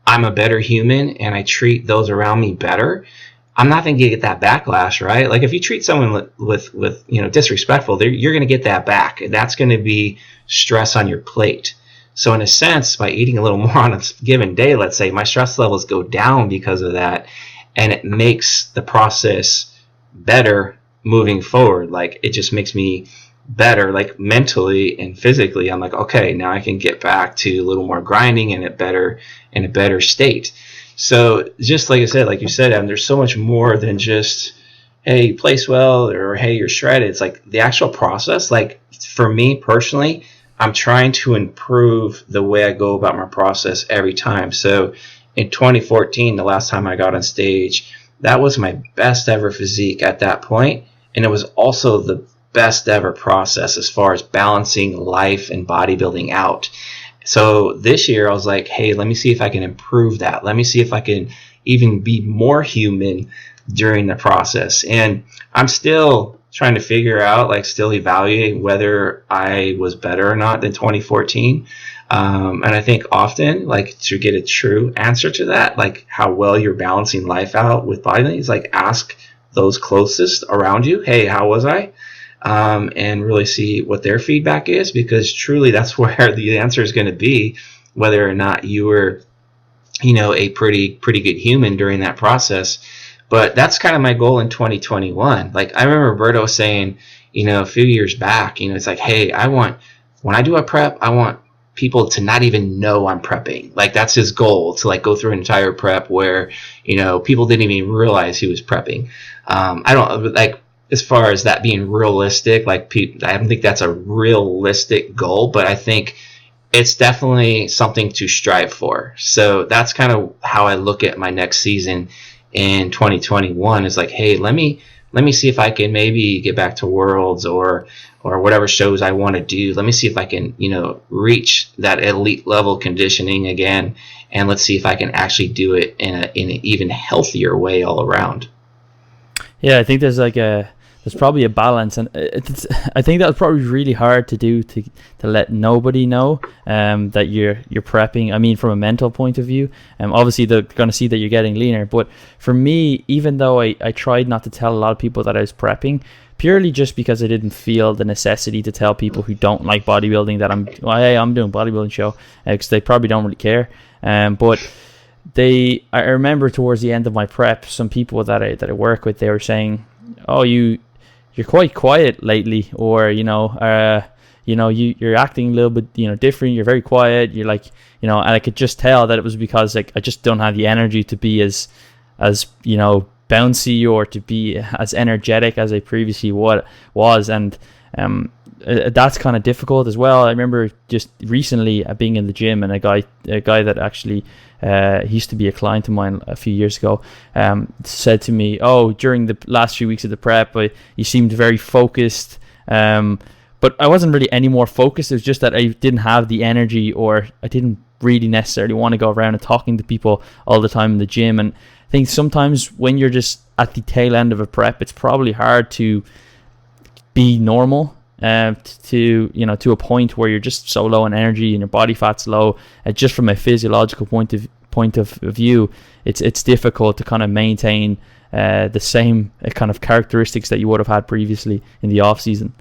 I'm a better human and I treat those around me better, I'm not going to get that backlash, right? Like if you treat someone with disrespectful, you're going to get that back, and that's going to be stress on your plate. So in a sense, by eating a little more on a given day, let's say, my stress levels go down because of that, and it makes the process better moving forward. Like, it just makes me better, like mentally and physically. I'm like, okay, now I can get back to a little more grinding and in a better state. So just like I said, like you said, Adam, there's so much more than just, hey, you place well, or hey, you're shredded. It's like the actual process. Like for me personally, I'm trying to improve the way I go about my process every time. So in 2014, the last time I got on stage, that was my best ever physique at that point. And it was also the best ever process as far as balancing life and bodybuilding out. So this year I was like, hey, let me see if I can improve that. Let me see if I can even be more human during the process. And I'm still trying to figure out, like still evaluating whether I was better or not than 2014. And I think often, like to get a true answer to that, like how well you're balancing life out with bodybuilding, is like ask those closest around you, hey, how was I? And really see what their feedback is, because truly that's where the answer is going to be, whether or not you were, a pretty good human during that process. But that's kind of my goal in 2021. Like I remember Roberto saying, a few years back, it's like, hey, when I do a prep, I want people to not even know I'm prepping. Like that's his goal, to like go through an entire prep where, people didn't even realize he was prepping. I don't like, as far as that being realistic, like I don't think that's a realistic goal, but I think it's definitely something to strive for. So that's kind of how I look at my next season in 2021, is like, hey, let me see if I can maybe get back to Worlds or whatever shows I want to do. Let me see if I can, reach that elite level conditioning again, and let's see if I can actually do it in an even healthier way all around. Yeah, I think there's probably a balance, and I think that's probably really hard to do, to let nobody know that you're prepping. I mean, from a mental point of view, obviously they're going to see that you're getting leaner. But for me, even though I tried not to tell a lot of people that I was prepping, purely just because I didn't feel the necessity to tell people who don't like bodybuilding that I'm doing a bodybuilding show, because they probably don't really care. But I remember towards the end of my prep, some people that I work with, they were saying, "Oh, you're quite quiet lately," or you're acting a little bit different. You're very quiet. You're like, and I could just tell that it was because like I just don't have the energy to be as bouncy or to be as energetic as I previously was, and that's kind of difficult as well. I remember just recently being in the gym, and a guy that actually he used to be a client of mine a few years ago, said to me, "Oh, during the last few weeks of the prep, you seemed very focused." But I wasn't really any more focused. It was just that I didn't have the energy, or I didn't really necessarily want to go around and talking to people all the time in the gym. And I think sometimes when you're just at the tail end of a prep, it's probably hard to be normal, to a point where you're just so low in energy and your body fat's low. Just from a physiological point of view, it's difficult to kind of maintain the same kind of characteristics that you would have had previously in the off season.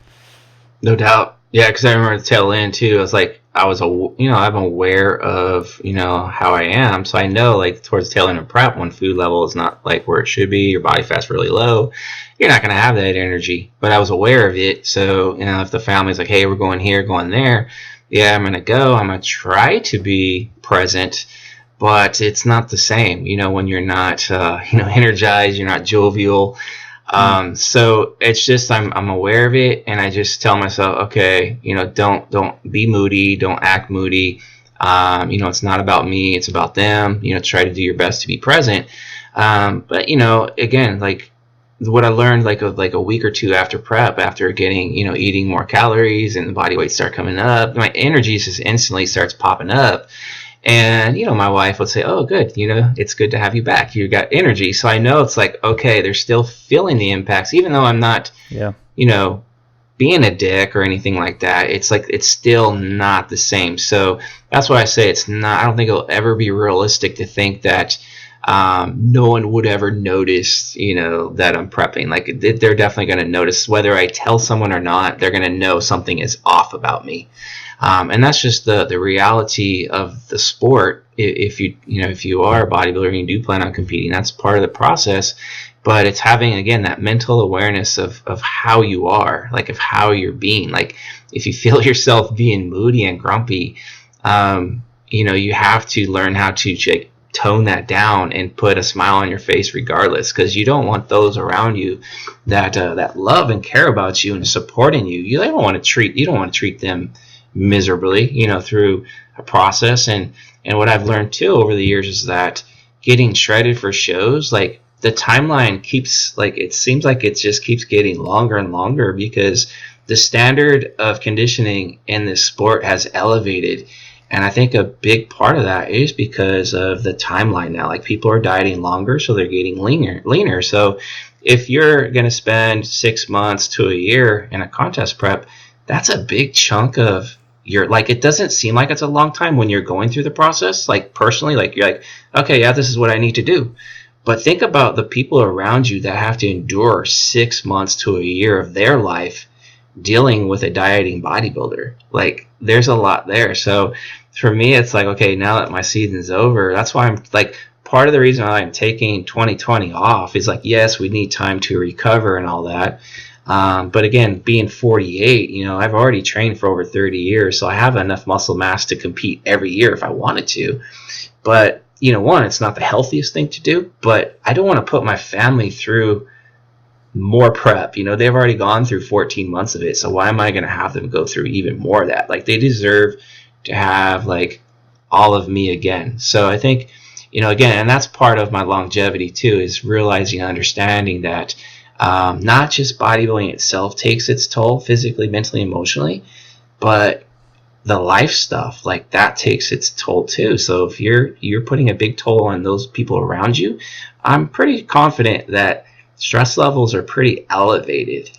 No doubt. Yeah, because I remember the tail end too. I was like, I'm aware of, how I am. So I know like towards the tail end of prep, when food level is not like where it should be, your body fat's really low, you're not going to have that energy. But I was aware of it. So, if the family's like, hey, we're going here, going there, yeah, I'm going to go. I'm going to try to be present, but it's not the same, when you're not, energized, you're not jovial. So it's just, I'm aware of it, and I just tell myself, okay, don't be moody, don't act moody. It's not about me, it's about them. Try to do your best to be present. But again, like what I learned like a week or two after prep, after getting, eating more calories and the body weight start coming up, my energy just instantly starts popping up. And, my wife would say, oh, good, it's good to have you back. You got energy. So I know it's like, okay, they're still feeling the impacts, even though I'm not, being a dick or anything like that. It's like, it's still not the same. So that's why I say I don't think it'll ever be realistic to think that no one would ever notice, that I'm prepping. Like they're definitely going to notice, whether I tell someone or not. They're going to know something is off about me. And that's just the reality of the sport. If you are a bodybuilder and you do plan on competing, that's part of the process. But it's having, again, that mental awareness of how you are, like of how you're being. Like if you feel yourself being moody and grumpy, you have to learn how to tone that down and put a smile on your face regardless, because you don't want those around you that love and care about you and are supporting you. You don't want to treat them miserably, through a process. And what I've learned too over the years is that getting shredded for shows, like the timeline keeps, like, it seems like it just keeps getting longer and longer, because the standard of conditioning in this sport has elevated. And I think a big part of that is because of the timeline now. Like, people are dieting longer, so they're getting leaner. So if you're going to spend 6 months to a year in a contest prep, that's a big chunk of your, like, it doesn't seem like it's a long time when you're going through the process. Like, personally, like, you're like, okay, yeah, this is what I need to do. But think about the people around you that have to endure 6 months to a year of their life dealing with a dieting bodybuilder. Like, there's a lot there. So for me, it's like, okay, now that my season's over, that's why I'm like, part of the reason why I'm taking 2020 off is like, yes, we need time to recover and all that. But again, being 48, I've already trained for over 30 years, so I have enough muscle mass to compete every year if I wanted to. But, one, it's not the healthiest thing to do, but I don't want to put my family through more prep. They've already gone through 14 months of it, so why am I going to have them go through even more of that? Like, they deserve to have, like, all of me again. So I think, again, and that's part of my longevity too, is realizing and understanding that not just bodybuilding itself takes its toll physically, mentally, emotionally, but the life stuff, like, that takes its toll too. So if you're putting a big toll on those people around you, I'm pretty confident that stress levels are pretty elevated,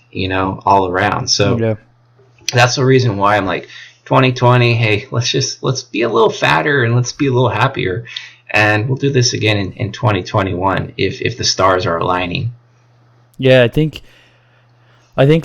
all around. So yeah, that's the reason why I'm like, 2020, hey, let's be a little fatter and let's be a little happier, and we'll do this again in 2021 if the stars are aligning. Yeah, I think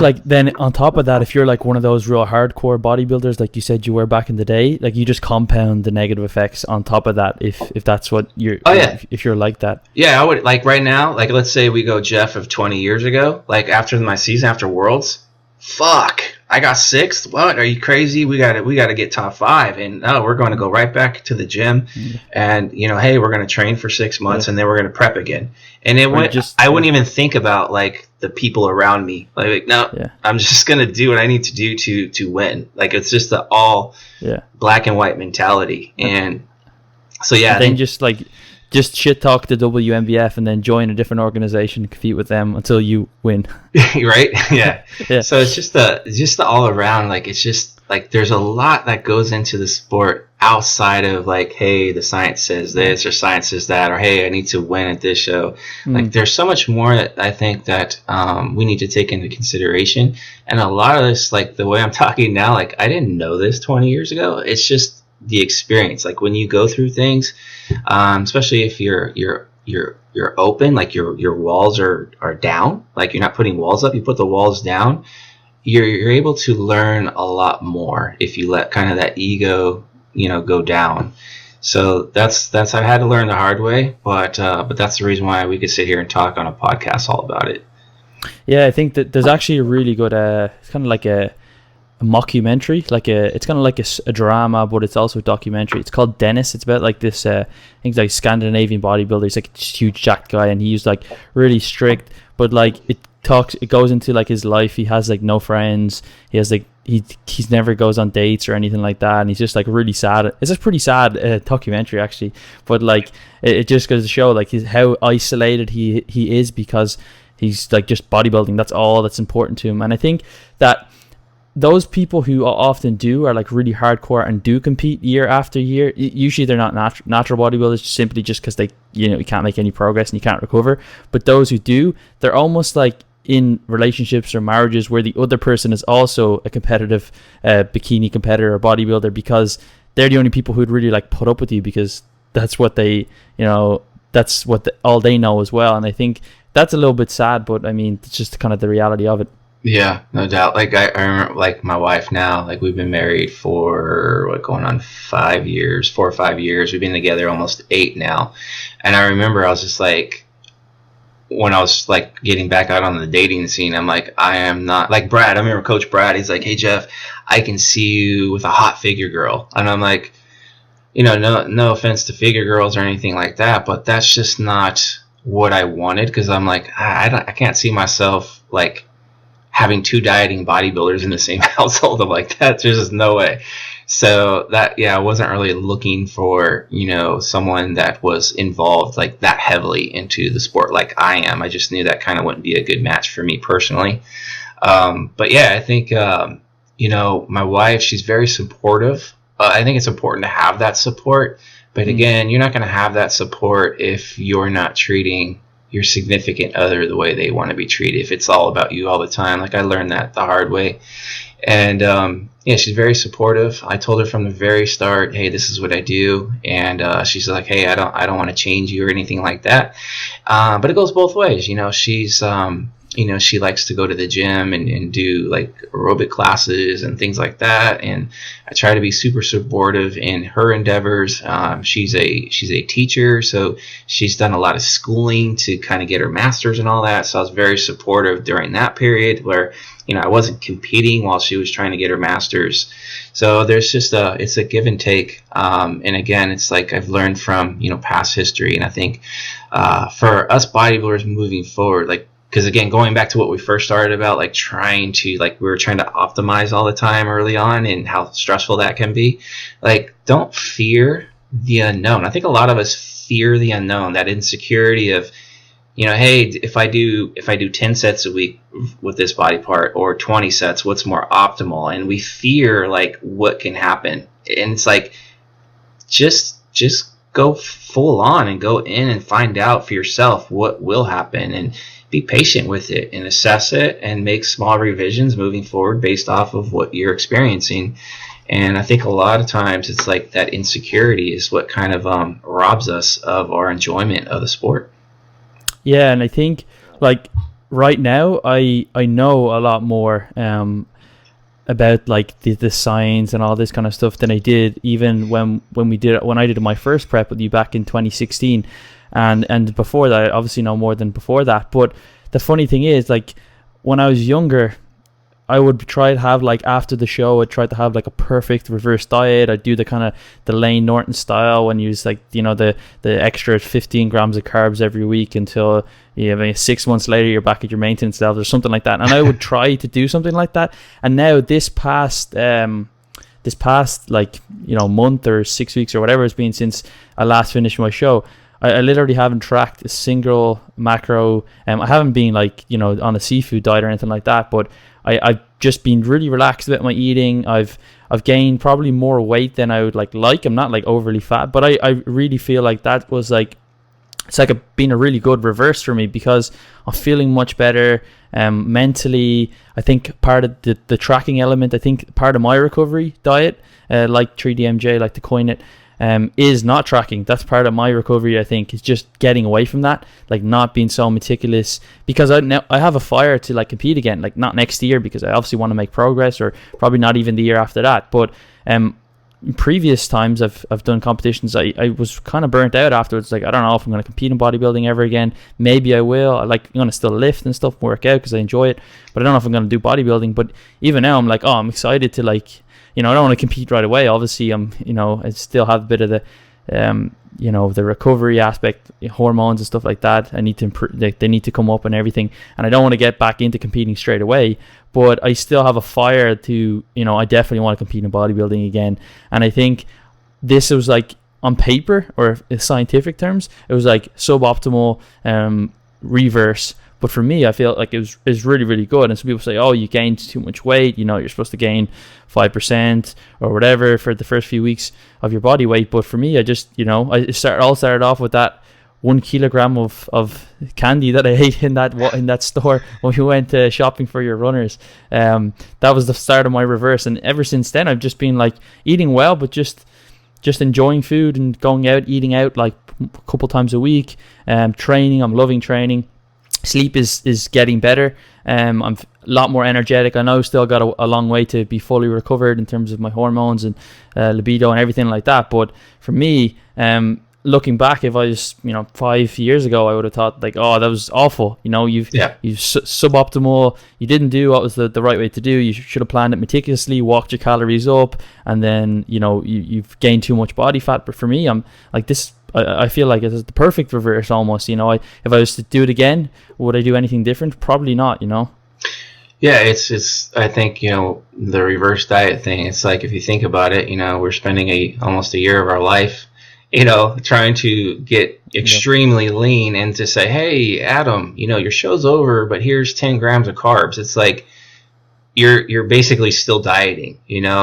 like, then on top of that, if you're like one of those real hardcore bodybuilders, like you said you were back in the day, like, you just compound the negative effects on top of that if that's what you're, if you're like that. Yeah, I would, like, right now, like, let's say we go Jeff of 20 years ago, like, after my season, after Worlds, fuck, I got 6th. What? Are you crazy? We got to get top 5, and we're going to go right back to the gym, and hey, we're going to train for 6 months, and then we're going to prep again. And I wouldn't even think about, like, the people around me. Like, no, I'm just going to do what I need to do to win. Like, it's just the all black and white mentality. And so yeah, and then just shit talk the WMBF and then join a different organization, compete with them until you win. Right? Yeah. So it's just the all around, like, it's just like, there's a lot that goes into the sport outside of, like, hey, the science says this or science says that, or hey, I need to win at this show. Like, there's so much more that I think that we need to take into consideration. And a lot of this, like, the way I'm talking now, like, I didn't know this 20 years ago. It's just the experience. Like, when you go through things, especially if you're open, like, your walls are down, like, you're not putting walls up, you put the walls down, you're able to learn a lot more if you let kind of that ego, go down. So that's I had to learn the hard way, but that's the reason why we could sit here and talk on a podcast all about it. Yeah, I think that there's actually a really good it's kind of like a mockumentary, like it's kind of like a drama, but it's also a documentary. It's called Dennis. It's about like this I think like Scandinavian bodybuilder. He's like a huge jacked guy, and he's like really strict, but like it goes into like his life. He has like no friends. He has like he's never goes on dates or anything like that, and he's just like really sad. It's a pretty sad documentary actually, but like it just goes to show like how isolated he is, because he's like just bodybuilding. That's all that's important to him. And I think that those people who often do are like really hardcore and do compete year after year, usually they're not natural bodybuilders, simply just because they you can't make any progress and you can't recover. But those who do, they're almost like in relationships or marriages where the other person is also a competitive bikini competitor or bodybuilder, because they're the only people who'd really like put up with you, because that's what they that's what all they know as well. And I think that's a little bit sad, but I mean, it's just kind of the reality of it. Yeah, no doubt. Like, I remember, like, my wife now, like, we've been married for going on 4 or 5 years. We've been together almost 8 now. And I remember I was just like, when I was like getting back out on the dating scene, I'm like, I am not like Brad. I remember Coach Brad, he's like, hey Jeff, I can see you with a hot figure girl. And I'm like, no offense to figure girls or anything like that, but that's just not what I wanted, because I'm like, I can't see myself like having two dieting bodybuilders in the same household. I'm like, there's just no way. So that, I wasn't really looking for, someone that was involved like that heavily into the sport like I am. I just knew that kind of wouldn't be a good match for me personally. But I think, my wife, she's very supportive. I think it's important to have that support. But again, you're not going to have that support if you're not treating your significant other the way they want to be treated. If it's all about you all the time, like I learned that the hard way. And she's very supportive. I told her from the very start, hey, this is what I do. And she's like, hey, I don't want to change you or anything like that. But it goes both ways. She's she likes to go to the gym and do like aerobic classes and things like that. And I try to be super supportive in her endeavors. She's a teacher, so she's done a lot of schooling to kind of get her master's and all that. So I was very supportive during that period where, I wasn't competing while she was trying to get her master's. So there's just it's a give and take. And again, it's like I've learned from, past history. And I think for us bodybuilders moving forward, like, because again, going back to what we first started about, like we were trying to optimize all the time early on and how stressful that can be. Like, don't fear the unknown. I think a lot of us fear the unknown, that insecurity of, hey, if I do 10 sets a week with this body part or 20 sets, what's more optimal? And we fear like what can happen. And it's like, just go full on and go in and find out for yourself what will happen, and be patient with it and assess it and make small revisions moving forward based off of what you're experiencing. And I think a lot of times it's like that insecurity is what kind of robs us of our enjoyment of the sport. Yeah, and I think like right now I know a lot more about like the science and all this kind of stuff than I did even when I did my first prep with you back in 2016. And before that, I obviously know more than before that. But the funny thing is, like, when I was younger, I would try to have, like, after the show, I'd try to have, like, a perfect reverse diet. I'd do the kind of the Lane Norton style and use, like, the extra 15 grams of carbs every week until, 6 months later, you're back at your maintenance levels or something like that. And I would try to do something like that. And now this past like, month or 6 weeks or whatever it's been since I last finished my show, I literally haven't tracked a single macro. I haven't been like, on a seafood diet or anything like that, but I've just been really relaxed about my eating. I've gained probably more weight than I would like. I'm not like overly fat, but I really feel like that was like, it's like been a really good reverse for me because I'm feeling much better mentally. I think part of the tracking element, I think part of my recovery diet, like 3DMJ, like to coin it, is not tracking. That's part of my recovery, I think, is just getting away from that, like not being so meticulous, because I have a fire to like compete again, like not next year because I obviously want to make progress, or probably not even the year after that. But in previous times I've done competitions, I was kind of burnt out afterwards. Like, I don't know if I'm going to compete in bodybuilding ever again. Maybe I will. I'm going to still lift and stuff, work out because I enjoy it, but I don't know if I'm going to do bodybuilding. But even now I'm like, I'm excited to like, I don't want to compete right away. Obviously, I still have a bit of the, the recovery aspect, hormones and stuff like that. I need to improve. They need to come up and everything. And I don't want to get back into competing straight away. But I still have a fire to, I definitely want to compete in bodybuilding again. And I think this was like, on paper or in scientific terms, it was like suboptimal reverse. But for me, I feel like it was really, really good. And some people say, you gained too much weight. You're supposed to gain 5% or whatever for the first few weeks of your body weight. But for me, I just, I started off with that 1 kilogram of candy that I ate in that store when we went shopping for your runners. That was the start of my reverse. And ever since then, I've just been like eating well, but just enjoying food and going out, eating out like a couple times a week. Training, I'm loving training. Sleep is getting better. I'm a lot more energetic. I know I've still got a long way to be fully recovered in terms of my hormones and libido and everything like that. But for me, looking back, if I was 5 years ago, I would have thought like, oh, that was awful. You've suboptimal. You didn't do what was the right way to do. You should have planned it meticulously, walked your calories up, and then you've gained too much body fat. But for me, I'm like this. I feel like it's the perfect reverse almost. If I was to do it again, would I do anything different? Probably not. Yeah, it's. I think the reverse diet thing. It's like, if you think about it, we're spending almost a year of our life, trying to get extremely lean, and to say, hey, Adam, your show's over, but here's 10 grams of carbs. It's like you're basically still dieting.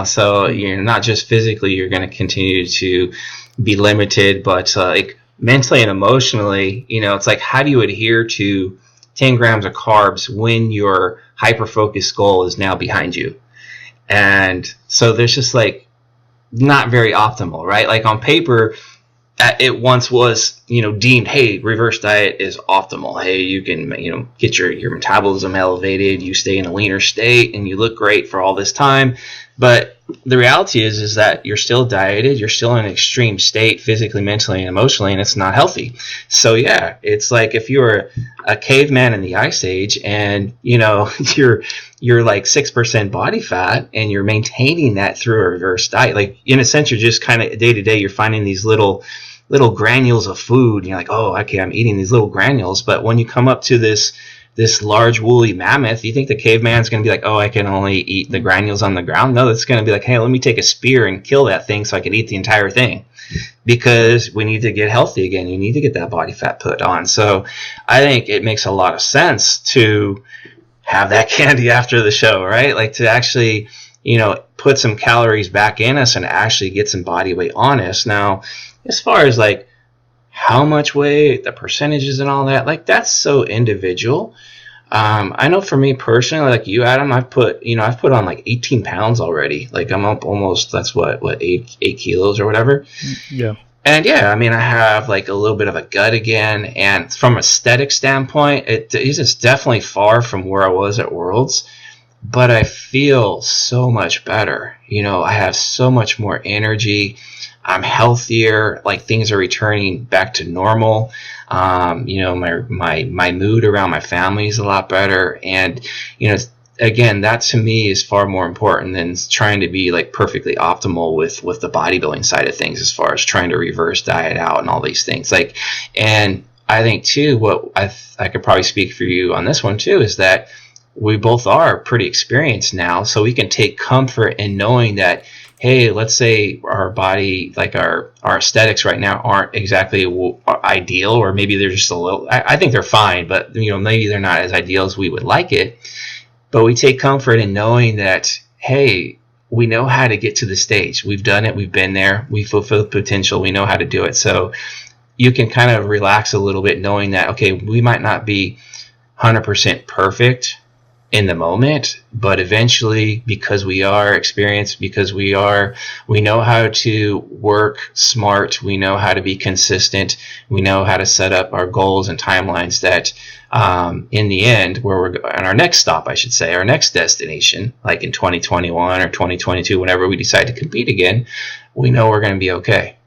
So you're not just physically, you're going to continue to be limited, but like mentally and emotionally, it's like, how do you adhere to 10 grams of carbs when your hyper-focused goal is now behind you? And so there's just like not very optimal, right? Like on paper, it once was, deemed, hey, reverse diet is optimal. Hey, you can, get your metabolism elevated, you stay in a leaner state, and you look great for all this time. But the reality is that you're still dieted, you're still in an extreme state physically, mentally, and emotionally, and it's not healthy. So yeah, it's like if you were a caveman in the Ice Age, and you're like 6% body fat, and you're maintaining that through a reverse diet. Like in a sense, you're just kind of day to day, you're finding these little granules of food, and you're like, oh, okay, I'm eating these little granules. But when you come up to this large woolly mammoth, you think the caveman's going to be like, oh, I can only eat the granules on the ground? No, it's going to be like, hey, let me take a spear and kill that thing so I can eat the entire thing, because we need to get healthy again. You need to get that body fat put on. So I think it makes a lot of sense to have that candy after the show, right? Like to actually, put some calories back in us and actually get some body weight on us. Now, as far as like how much weight, the percentages and all that, like that's so individual. I know for me personally, like you, Adam, I've put on like 18 pounds already. Like I'm up almost, that's what 8 kilos or whatever. Yeah. And yeah, I mean, I have like a little bit of a gut again. And from an aesthetic standpoint, it is definitely far from where I was at Worlds. But I feel so much better. I have so much more energy. I'm healthier, like things are returning back to normal. My mood around my family is a lot better. And, again, that to me is far more important than trying to be like perfectly optimal with the bodybuilding side of things, as far as trying to reverse diet out and all these things. Like, and I think too, what I could probably speak for you on this one too, is that we both are pretty experienced now, so we can take comfort in knowing that, hey, let's say our body, like our aesthetics right now aren't exactly ideal, or maybe they're just a little, I think they're fine, but maybe they're not as ideal as we would like it. But we take comfort in knowing that, hey, we know how to get to the stage. We've done it. We've been there. We fulfilled potential. We know how to do it. So you can kind of relax a little bit knowing that, okay, we might not be 100% perfect in the moment, but eventually, because we are experienced, because we know how to work smart, we know how to be consistent, we know how to set up our goals and timelines that in the end, where we're on our next stop, I should say, our next destination, like in 2021 or 2022, whenever we decide to compete again, we know we're going to be okay.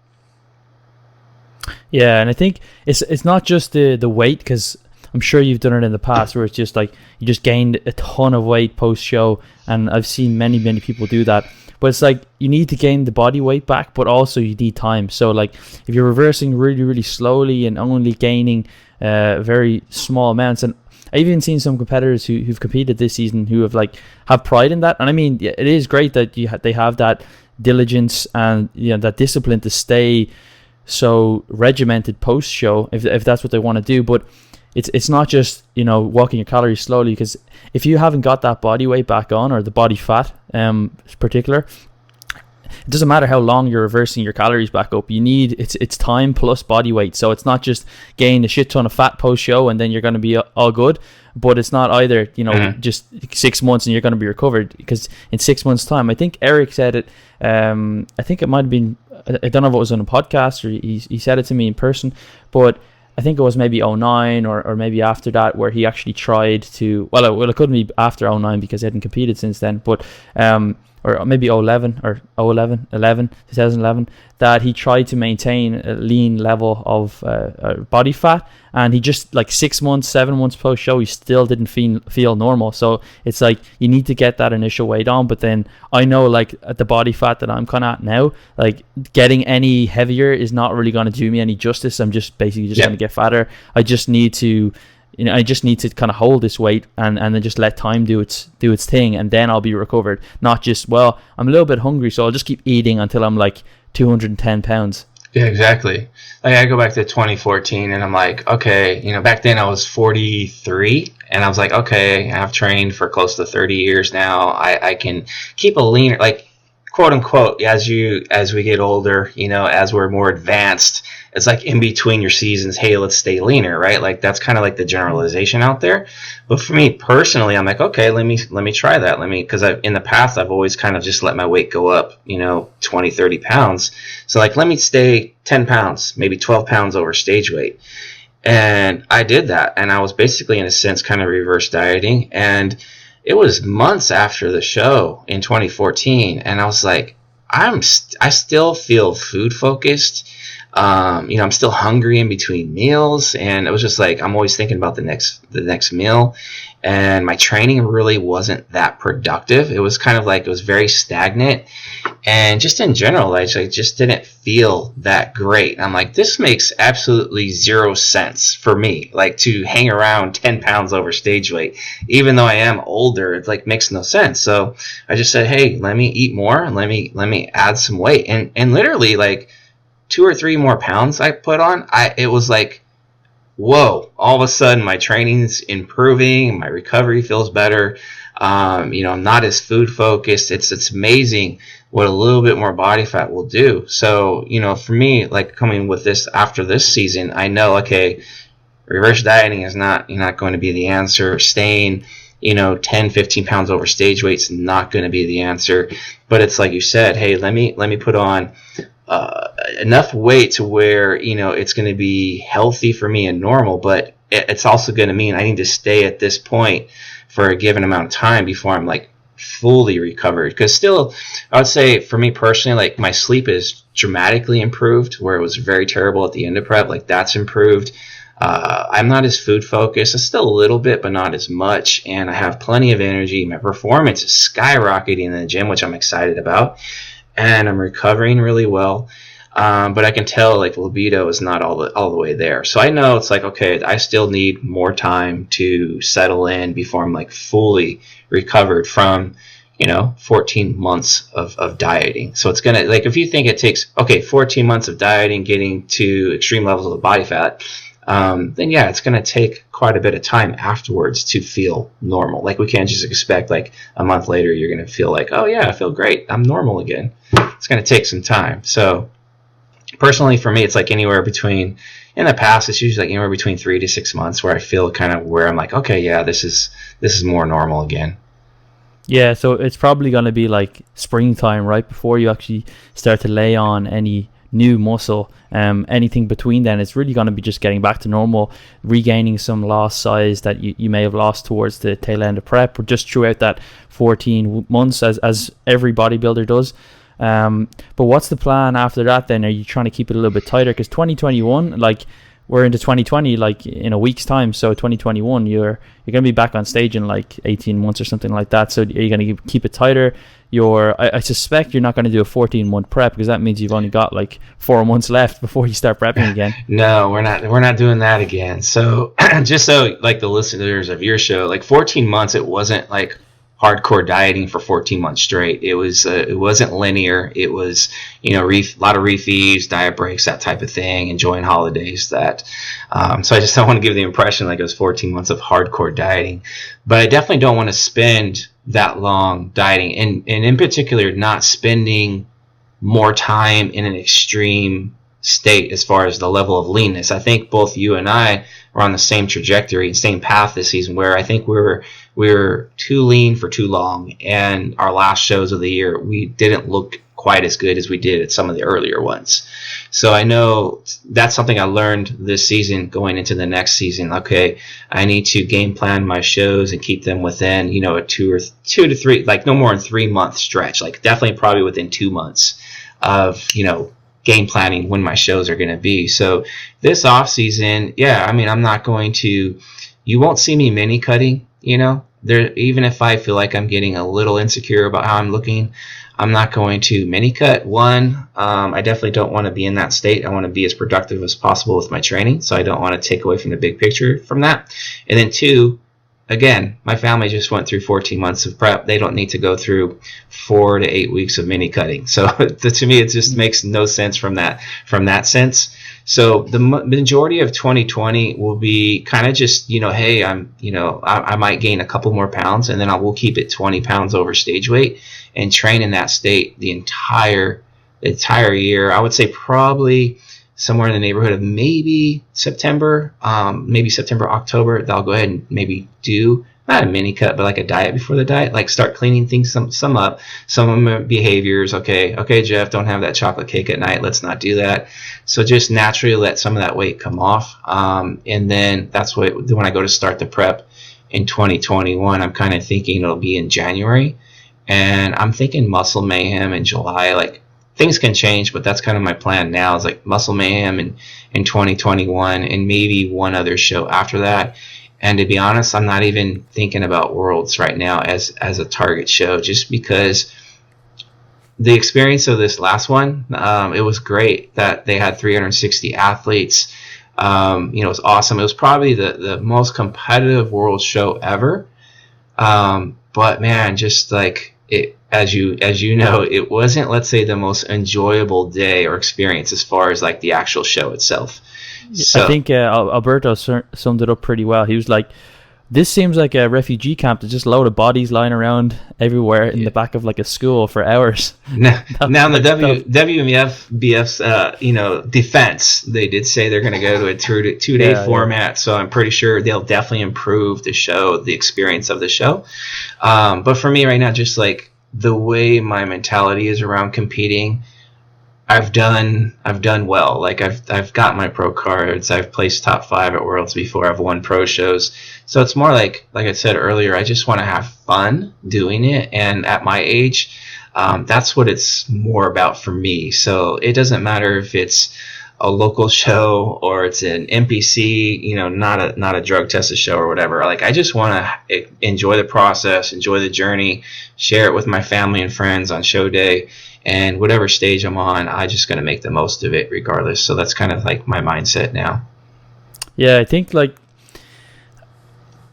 Yeah, and I think it's not just the weight, because I'm sure you've done it in the past where it's just like you just gained a ton of weight post-show, and I've seen many people do that. But it's like you need to gain the body weight back, but also you need time. So like if you're reversing really slowly and only gaining very small amounts, and I've even seen some competitors who've competed this season who have pride in that. And I mean, it is great that they have that diligence and that discipline to stay so regimented post-show if that's what they want to do. But it's not just walking your calories slowly, because if you haven't got that body weight back on, or the body fat in particular, it doesn't matter how long you're reversing your calories back up. You need it's time plus body weight. So it's not just gain a shit ton of fat post show and then you're going to be all good, but it's not either just 6 months and you're going to be recovered, because in 6 months time, I think Eric said it, I think it might have been, I don't know if it was on a podcast or he said it to me in person, but I think it was maybe 09 or maybe after that, where he actually tried to, well, it couldn't be after 09 because he hadn't competed since then, but or maybe 2011, that he tried to maintain a lean level of body fat, and he just, like 6 months, 7 months post show, he still didn't feel normal. So it's like you need to get that initial weight on, but then I know, like, at the body fat that I'm kind of at now, like getting any heavier is not really going to do me any justice. I'm just basically just going to get fatter. I just need to kind of hold this weight and then just let time do its thing, and then I'll be recovered. Not just, well, I'm a little bit hungry, so I'll just keep eating until I'm like 210 pounds. Yeah, exactly. Like, I go back to 2014 and I'm like, okay, back then I was 43 and I was like, okay, I've trained for close to 30 years now. I can keep a leaner, like, quote unquote, as we get older, as we're more advanced, it's like in between your seasons, hey, let's stay leaner, right? Like, that's kind of like the generalization out there. But for me personally, I'm like, okay, let me try that. Because in the past, I've always kind of just let my weight go up, 20, 30 pounds. So, like, let me stay 10 pounds, maybe 12 pounds over stage weight. And I did that. And I was basically, in a sense, kind of reverse dieting. And it was months after the show in 2014, and I was like, I still feel food focused. I'm still hungry in between meals, and it was just like I'm always thinking about the next meal. And my training really wasn't that productive. It was kind of like it was very stagnant, and just in general, I just didn't feel that great. I'm like, this makes absolutely zero sense for me, like, to hang around 10 pounds over stage weight, even though I am older. It like makes no sense. So I just said, hey, let me eat more, let me add some weight, and literally, like, 2 or 3 more pounds I put on, it was like, whoa, all of a sudden my training's improving, my recovery feels better. I'm not as food focused. It's amazing what a little bit more body fat will do. So, for me, like, coming with this after this season, I know, okay, reverse dieting is not going to be the answer. Staying, 10, 15 pounds over stage weight's not going to be the answer. But it's like you said, hey, let me put on enough weight to where it's going to be healthy for me and normal, but it's also going to mean I need to stay at this point for a given amount of time before I'm, like, fully recovered. Because still, I would say for me personally, like, my sleep is dramatically improved, where it was very terrible at the end of prep. Like, that's improved. I'm not as food focused. It's still a little bit, but not as much, and I have plenty of energy. My performance is skyrocketing in the gym, which I'm excited about, and I'm recovering really well. But I can tell, like, libido is not all the way there. So I know it's like, okay, I still need more time to settle in before I'm, like, fully recovered from, 14 months of dieting. So it's going to, like, if you think it takes, 14 months of dieting, getting to extreme levels of body fat, then yeah, it's going to take quite a bit of time afterwards to feel normal. Like, we can't just expect, like, a month later you're going to feel like, oh yeah, I feel great, I'm normal again. It's going to take some time. So personally, for me, it's like anywhere between, in the past, it's usually like anywhere between 3 to 6 months where I feel kind of where I'm like, okay, yeah, this is more normal again. Yeah, so it's probably going to be like springtime, right before you actually start to lay on any new muscle. Anything between then, it's really going to be just getting back to normal, regaining some lost size that you may have lost towards the tail end of prep, or just throughout that 14 months, as every bodybuilder does. But what's the plan after that then? Are you trying to keep it a little bit tighter? Because 2021, like, we're into 2020, like, in a week's time. So 2021, you're going to be back on stage in like 18 months or something like that. So are you going to keep it tighter? I suspect you're not going to do a 14-month prep, because that means you've only got like 4 months left before you start prepping again. No, we're not doing that again. So just so, like, the listeners of your show, like, 14 months, it wasn't like hardcore dieting for 14 months straight. It wasn't linear. It was, a lot of refeeds, diet breaks, that type of thing, enjoying holidays. So I just don't want to give the impression like it was 14 months of hardcore dieting. But I definitely don't want to spend that long dieting, and in particular, not spending more time in an extreme state as far as the level of leanness. I think both you and I were on the same trajectory and same path this season, where I think we were too lean for too long, and our last shows of the year, we didn't look quite as good as we did at some of the earlier ones. So I know that's something I learned this season going into the next season. Okay, I need to game plan my shows and keep them within, a 2 to 3, like no more than 3 month stretch. Like definitely probably within 2 months of, game planning when my shows are going to be. So this off season, I'm not going to, you won't see me mini cutting, there, even if I feel like I'm getting a little insecure about how I'm looking, I'm not going to mini cut. One, I definitely don't want to be in that state. I want to be as productive as possible with my training, so I don't want to take away from the big picture from that. And then two, again, my family just went through 14 months of prep. They don't need to go through 4 to 8 weeks of mini cutting. So to me, it just makes no sense from that sense. So the majority of 2020 will be kind of just, hey, I might gain a couple more pounds, and then I will keep it 20 pounds over stage weight and train in that state the entire year. I would say probably somewhere in the neighborhood of maybe September, October, that I'll go ahead and maybe do not a mini cut, but like a diet before the diet, like start cleaning things some up, some of my behaviors. Okay, Jeff, don't have that chocolate cake at night. Let's not do that. So just naturally let some of that weight come off. And then that's when I go to start the prep in 2021, I'm kind of thinking it'll be in January, and I'm thinking Muscle Mayhem in July. Like things can change, but that's kind of my plan now, is like Muscle Mayhem in 2021 and maybe one other show after that. And to be honest, I'm not even thinking about Worlds right now as a target show, just because the experience of this last one, it was great that they had 360 athletes. It was awesome. It was probably the most competitive World show ever. But man, just like it, as you know, it wasn't, let's say, the most enjoyable day or experience as far as like the actual show itself. So, I think Alberto summed it up pretty well. He was like, this seems like a refugee camp. There's just a load of bodies lying around everywhere in the back of like a school for hours. Now in the WMF's defense, they did say they're going to go to a two-day format. So I'm pretty sure they'll definitely improve the show, the experience of the show. But for me right now, just like the way my mentality is around competing, I've done well. Like I've got my pro cards. I've placed top 5 at Worlds before. I've won pro shows. So it's more like I said earlier, I just want to have fun doing it. And at my age, that's what it's more about for me. So it doesn't matter if it's a local show or it's an NPC, not a drug tested show or whatever. Like I just want to enjoy the process, enjoy the journey, share it with my family and friends on show day. And whatever stage I'm on, I'm just going to make the most of it regardless. So that's kind of like my mindset now. Yeah, I think like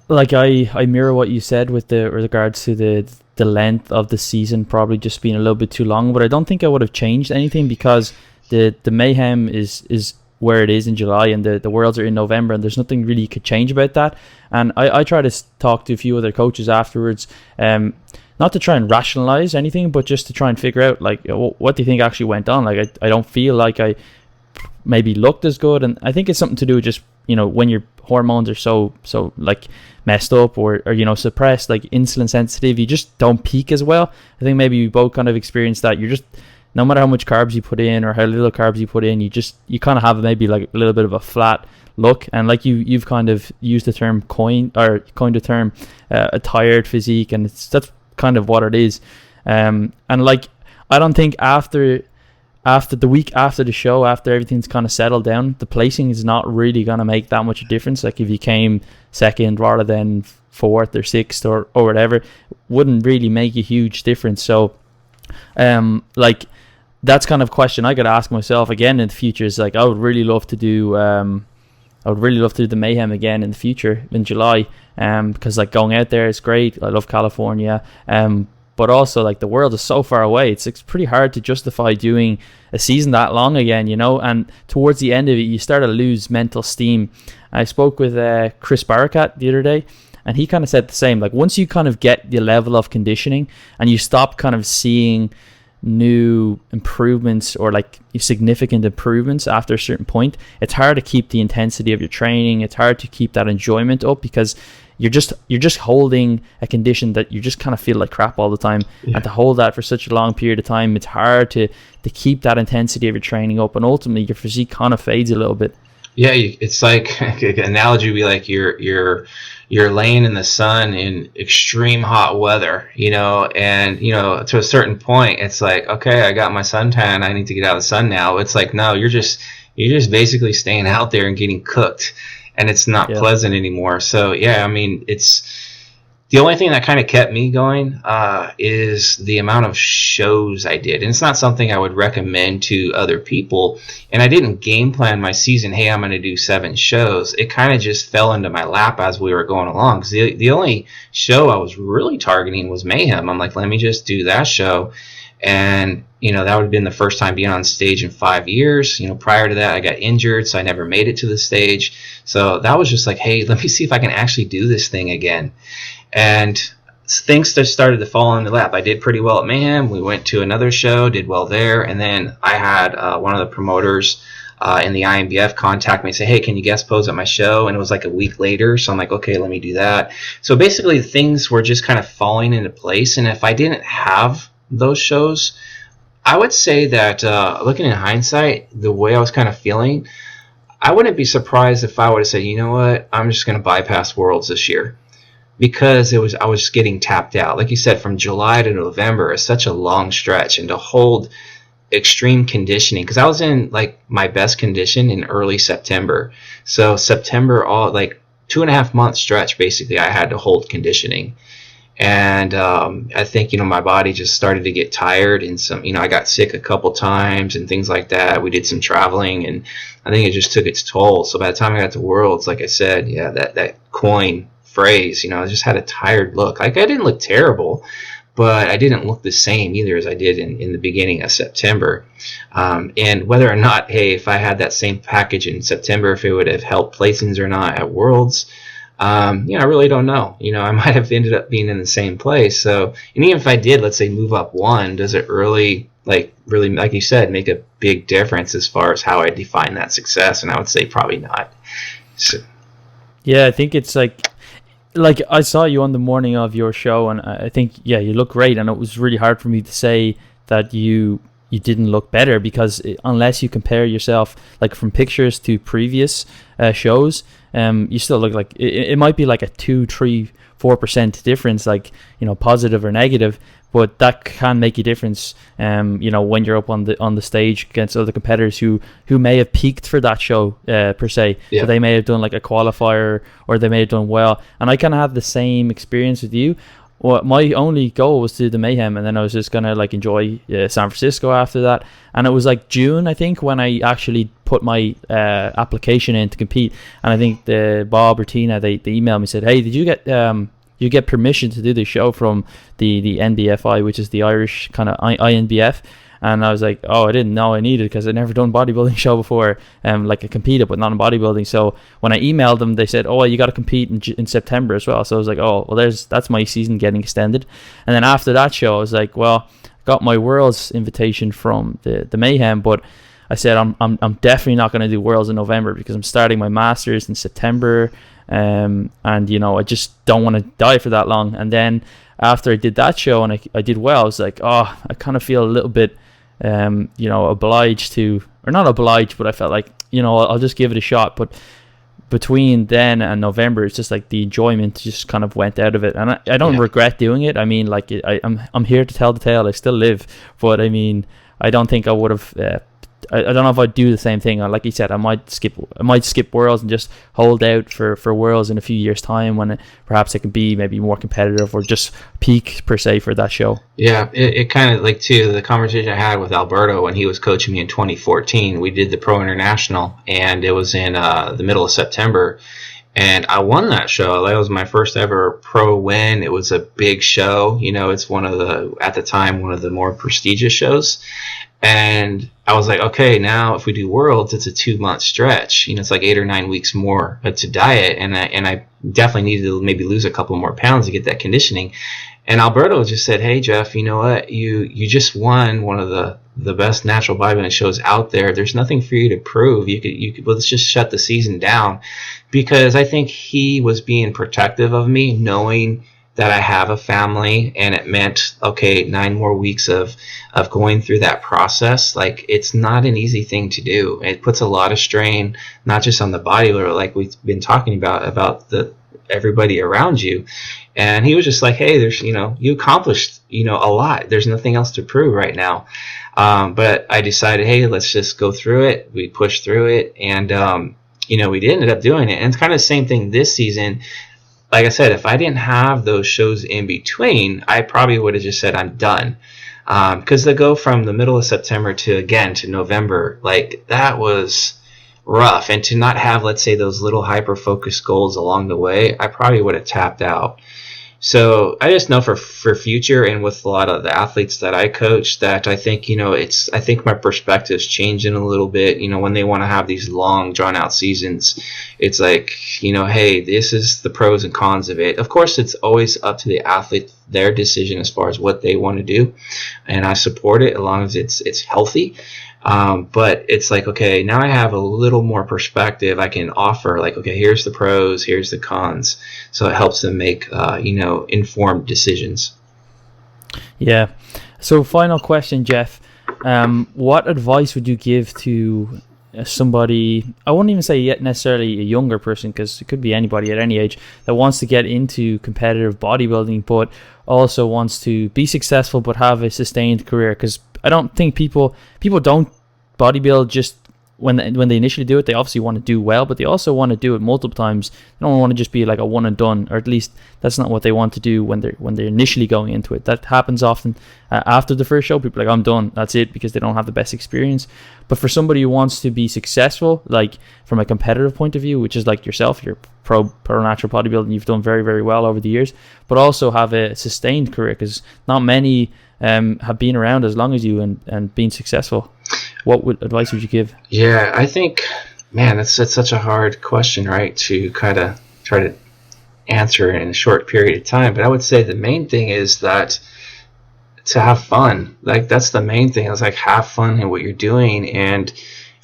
I mirror what you said with regards to the length of the season probably just being a little bit too long. But I don't think I would have changed anything, because the mayhem is where it is in July, and the Worlds are in November, and there's nothing really you could change about that. And I try to talk to a few other coaches afterwards, not to try and rationalize anything, but just to try and figure out like what do you think actually went on. Like I don't feel like I maybe looked as good, and I think it's something to do with just when your hormones are so like messed up or suppressed, like insulin sensitive, you just don't peak as well. I think maybe we both kind of experienced that. You're just, no matter how much carbs you put in or how little carbs you put in, you kind of have maybe like a little bit of a flat look. And like you've kind of used the term coined the term a tired physique, and that's kind of what it is. And like I don't think after the week after the show, after everything's kind of settled down, the placing is not really going to make that much a difference. Like if you came second rather than 4th or 6th or whatever, wouldn't really make a huge difference. So like that's kind of a question I could ask myself again in the future. Is like I would really love to do the mayhem again in the future in July, because like going out there is great. I love California, but also like the world is so far away. It's pretty hard to justify doing a season that long again, and towards the end of it you start to lose mental steam. I spoke with Chris Barakat the other day, and he kind of said the same. Like once you kind of get the level of conditioning and you stop kind of seeing new improvements or like significant improvements after a certain point, it's hard to keep the intensity of your training. It's hard to keep that enjoyment up because you're just holding a condition that you just kind of feel like crap all the time. And to hold that for such a long period of time, it's hard to keep that intensity of your training up, and ultimately your physique kind of fades a little bit. Yeah, it's like an analogy would be like you're laying in the sun in extreme hot weather, and to a certain point, it's like, okay, I got my suntan, I need to get out of the sun now. It's like, no, you're just basically staying out there and getting cooked, and it's not pleasant anymore. So yeah, I mean, it's the only thing that kind of kept me going is the amount of shows I did. And it's not something I would recommend to other people. And I didn't game plan my season, hey, I'm going to do 7 shows. It kind of just fell into my lap as we were going along. Because the only show I was really targeting was Mayhem. I'm like, let me just do that show. And, that would have been the first time being on stage in 5 years. Prior to that, I got injured, so I never made it to the stage. So that was just like, hey, let me see if I can actually do this thing again. And things just started to fall in the lap. I did pretty well at Mayhem. We went to another show, did well there. And then I had one of the promoters in the INBF contact me and say, hey, can you guest pose at my show? And it was like a week later. So I'm like, okay, let me do that. So basically things were just kind of falling into place. And if I didn't have those shows, I would say that looking in hindsight, the way I was kind of feeling, I wouldn't be surprised if I would have said, you know what, I'm just going to bypass Worlds this year. Because I was just getting tapped out. Like you said, from July to November is such a long stretch, and to hold extreme conditioning, because I was in like my best condition in early September. So September, all like 2.5 month stretch, basically I had to hold conditioning. And I think, my body just started to get tired, and I got sick a couple times and things like that. We did some traveling, and I think it just took its toll. So by the time I got to Worlds, like I said, yeah, that coin phrase, I just had a tired look. Like I didn't look terrible, but I didn't look the same either as I did in the beginning of September. And whether or not, hey, if I had that same package in September, if it would have helped placings or not at Worlds, I really don't know. I might have ended up being in the same place. So, and even if I did, let's say, move up 1, does it really, like you said, make a big difference as far as how I define that success? And I would say probably not. So. Yeah, I think it's like I saw you on the morning of your show, and I think, yeah, you look great. And it was really hard for me to say that you didn't look better, because unless you compare yourself like from pictures to previous shows, you still look like it might be like a 2, 3, 4% difference, like, positive or negative, but that can make a difference, when you're up on the stage against other competitors who may have peaked for that show per se. Yeah. So they may have done like a qualifier, or they may have done well. And I kind of had the same experience with you. Well, my only goal was to do the Mayhem, and then I was just gonna like enjoy San Francisco after that. And it was like June, I think, when I actually put my application in to compete. And I think Bob or Tina, they emailed me, said, hey, did you get permission to do the show from the NBFI, which is the Irish kind of INBF? And I was like, oh, I didn't know I needed, because I'd never done bodybuilding show before. Like I competed, but not in bodybuilding. So when I emailed them, they said, oh, you got to compete in September as well. So I was like, oh, well, that's my season getting extended. And then after that show, I was like, well, I got my Worlds invitation from the Mayhem, but I said I'm definitely not going to do Worlds in November, because I'm starting my Masters in September. And I just don't want to die for that long. And then after I did that show and I did well, I was like, oh, I kind of feel a little bit obliged to, or not obliged, but I felt like, I'll just give it a shot. But between then and November, it's just like the enjoyment just kind of went out of it. And I don't regret doing it. I mean, like I'm here to tell the tale. I still live, but I mean, I don't think I would have. I don't know if I'd do the same thing. Like you said, I might skip Worlds and just hold out for Worlds in a few years' time, when perhaps it can be maybe more competitive, or just peak per se for that show. Yeah, it kind of like, too, the conversation I had with Alberto when he was coaching me in 2014. We did the Pro International, and it was in the middle of September. And I won that show. That was my first ever pro win. It was a big show. It's at the time, one of the more prestigious shows. And I was like, okay, now if we do Worlds, it's a 2-month stretch. It's like 8 or 9 weeks more to diet. And I definitely needed to maybe lose a couple more pounds to get that conditioning. And Alberto just said, "Hey Jeff, you know what? You just won one of the best natural bodybuilding shows out there. There's nothing for you to prove. You could let's just shut the season down," because I think he was being protective of me, knowing that I have a family, and it meant, okay, 9 more weeks of going through that process. Like, it's not an easy thing to do. It puts a lot of strain, not just on the bodybuilder, like we've been talking about the everybody around you. And he was just like, hey, there's, you accomplished, a lot. There's nothing else to prove right now. But I decided, hey, let's just go through it. We pushed through it, and we ended up doing it. And it's kind of the same thing this season. Like I said, if I didn't have those shows in between, I probably would have just said I'm done. Because to go from the middle of September to November, like, that was rough. And to not have, let's say, those little hyper-focused goals along the way, I probably would have tapped out. So I just know for future, and with a lot of the athletes that I coach, that I think, I think my perspective's changing a little bit. When they want to have these long, drawn-out seasons, it's like, hey, this is the pros and cons of it. Of course, it's always up to the athlete, their decision as far as what they want to do, and I support it as long as it's healthy. But it's like, okay, now I have a little more perspective. I can offer, like, okay, here's the pros, here's the cons. So it helps them make, informed decisions. Yeah. So final question, Jeff. What advice would you give to somebody, I wouldn't even say yet necessarily a younger person, because it could be anybody at any age, that wants to get into competitive bodybuilding, but also wants to be successful but have a sustained career? Because I don't think people don't bodybuild just when they initially do it. They obviously want to do well, but they also want to do it multiple times. They don't want to just be like a one and done, or at least that's not what they want to do when they're initially going into it. That happens often after the first show. People are like, I'm done, that's it, because they don't have the best experience. But for somebody who wants to be successful, like from a competitive point of view, which is like yourself, you're pro natural bodybuilding, you've done very, very well over the years, but also have a sustained career, because not many have been around as long as you and been successful. What advice would you give? Yeah, I think, man, that's such a hard question, right, to kind of try to answer in a short period of time. But I would say the main thing is that to have fun. Like, that's the main thing. It's like, have fun in what you're doing, and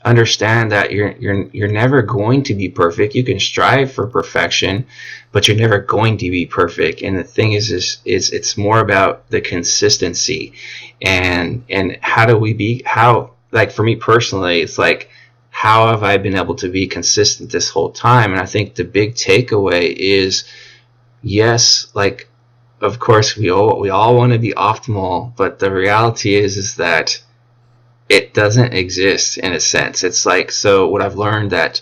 understand that you're never going to be perfect. You can strive for perfection, but you're never going to be perfect. And the thing is it's more about the consistency, and how, like, for me personally, it's like, how have I been able to be consistent this whole time? And I think the big takeaway is, yes, like, of course we all want to be optimal, but the reality is that it doesn't exist in a sense. It's like, so what I've learned, that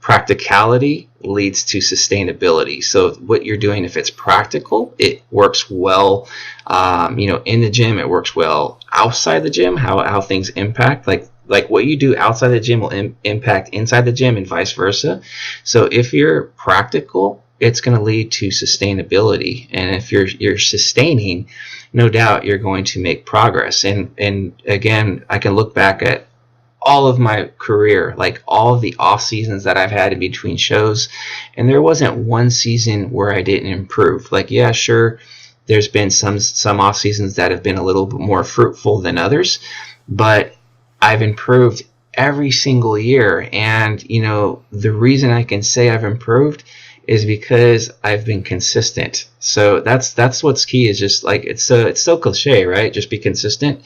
practicality leads to sustainability. So what you're doing, if it's practical, it works well, in the gym, it works well outside the gym, how things impact, like what you do outside the gym will impact inside the gym, and vice versa. So if you're practical, it's going to lead to sustainability. And if you're sustaining, no doubt you're going to make progress. And again, I can look back at all of my career, like all of the off seasons that I've had in between shows, and there wasn't one season where I didn't improve. Like, yeah, sure, there's been some off seasons that have been a little bit more fruitful than others, but I've improved every single year. And the reason I can say I've improved is because I've been consistent. So that's what's key, is just like, it's so cliche, right? Just be consistent.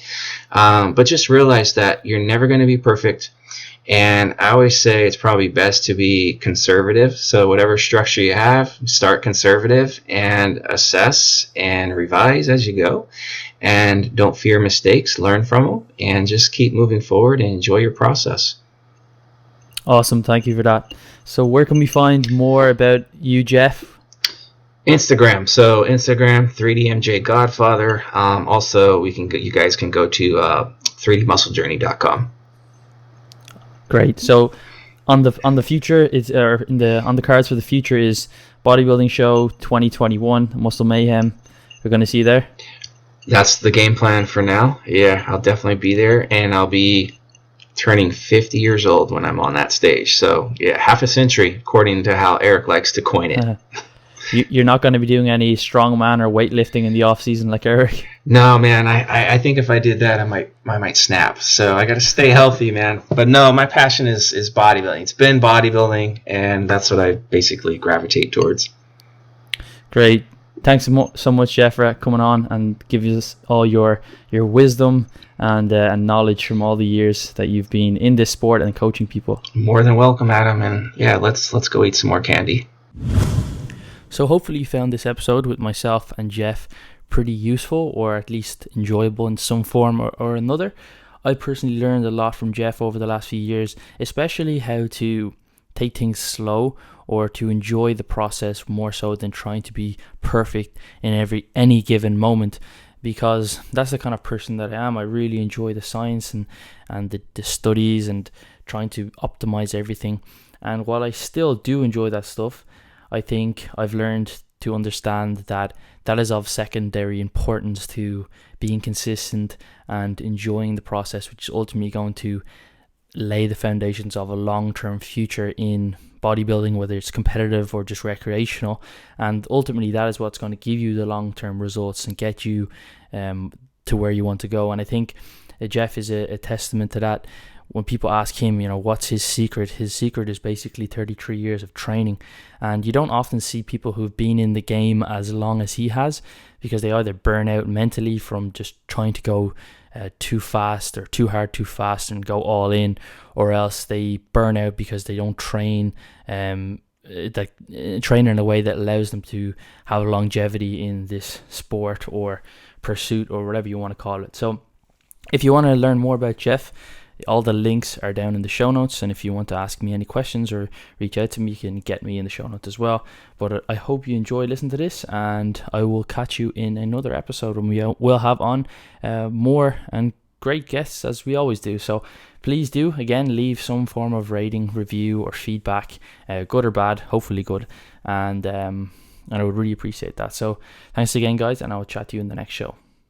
But just realize that you're never going to be perfect. And I always say it's probably best to be conservative. So whatever structure you have, start conservative and assess and revise as you go. And don't fear mistakes, learn from them, and just keep moving forward and enjoy your process. Awesome, thank you for that. So where can we find more about you, Jeff? Instagram. So Instagram, 3DMJ Godfather. Also, you guys can go to 3dmusclejourney.com. Great. So on the future, on the cards for the future is Bodybuilding Show 2021, Muscle Mayhem. We're going to see you there. That's the game plan for now. Yeah, I'll definitely be there, and I'll be turning 50 years old when I'm on that stage. So yeah, half a century, according to how Eric likes to coin it. You're not going to be doing any strongman or weightlifting in the off season like Eric? No, man. I think if I did that, I might snap. So I got to stay healthy, man. But no, my passion is bodybuilding. It's been bodybuilding, and that's what I basically gravitate towards. Great. Thanks so much, Jeff, for coming on and giving us all your wisdom and knowledge from all the years that you've been in this sport and coaching people. More than welcome, Adam. And yeah, let's go eat some more candy. So hopefully you found this episode with myself and Jeff pretty useful, or at least enjoyable in some form or another. I personally learned a lot from Jeff over the last few years, especially how to take things slow or to enjoy the process more so than trying to be perfect in any given moment, because that's the kind of person that I am. I really enjoy the science and the studies and trying to optimize everything. And while I still do enjoy that stuff, I think I've learned to understand that is of secondary importance to being consistent and enjoying the process, which is ultimately going to lay the foundations of a long-term future in bodybuilding, whether it's competitive or just recreational. And ultimately that is what's going to give you the long-term results and get you to where you want to go. And I think Jeff is a testament to that. When people ask him, what's his secret is basically 33 years of training. And you don't often see people who've been in the game as long as he has, because they either burn out mentally from just trying to go too fast or too hard too fast and go all in, or else they burn out because they don't train train in a way that allows them to have longevity in this sport or pursuit or whatever you want to call it. So if you want to learn more about Jeff, all the links are down in the show notes, and if you want to ask me any questions or reach out to me, you can get me in the show notes as well. But I hope you enjoy listening to this, and I will catch you in another episode when we will have on more and great guests, as we always do. So please do, again, leave some form of rating, review or feedback, good or bad, hopefully good, and I would really appreciate that. So thanks again, guys, and I will chat to you in the next show.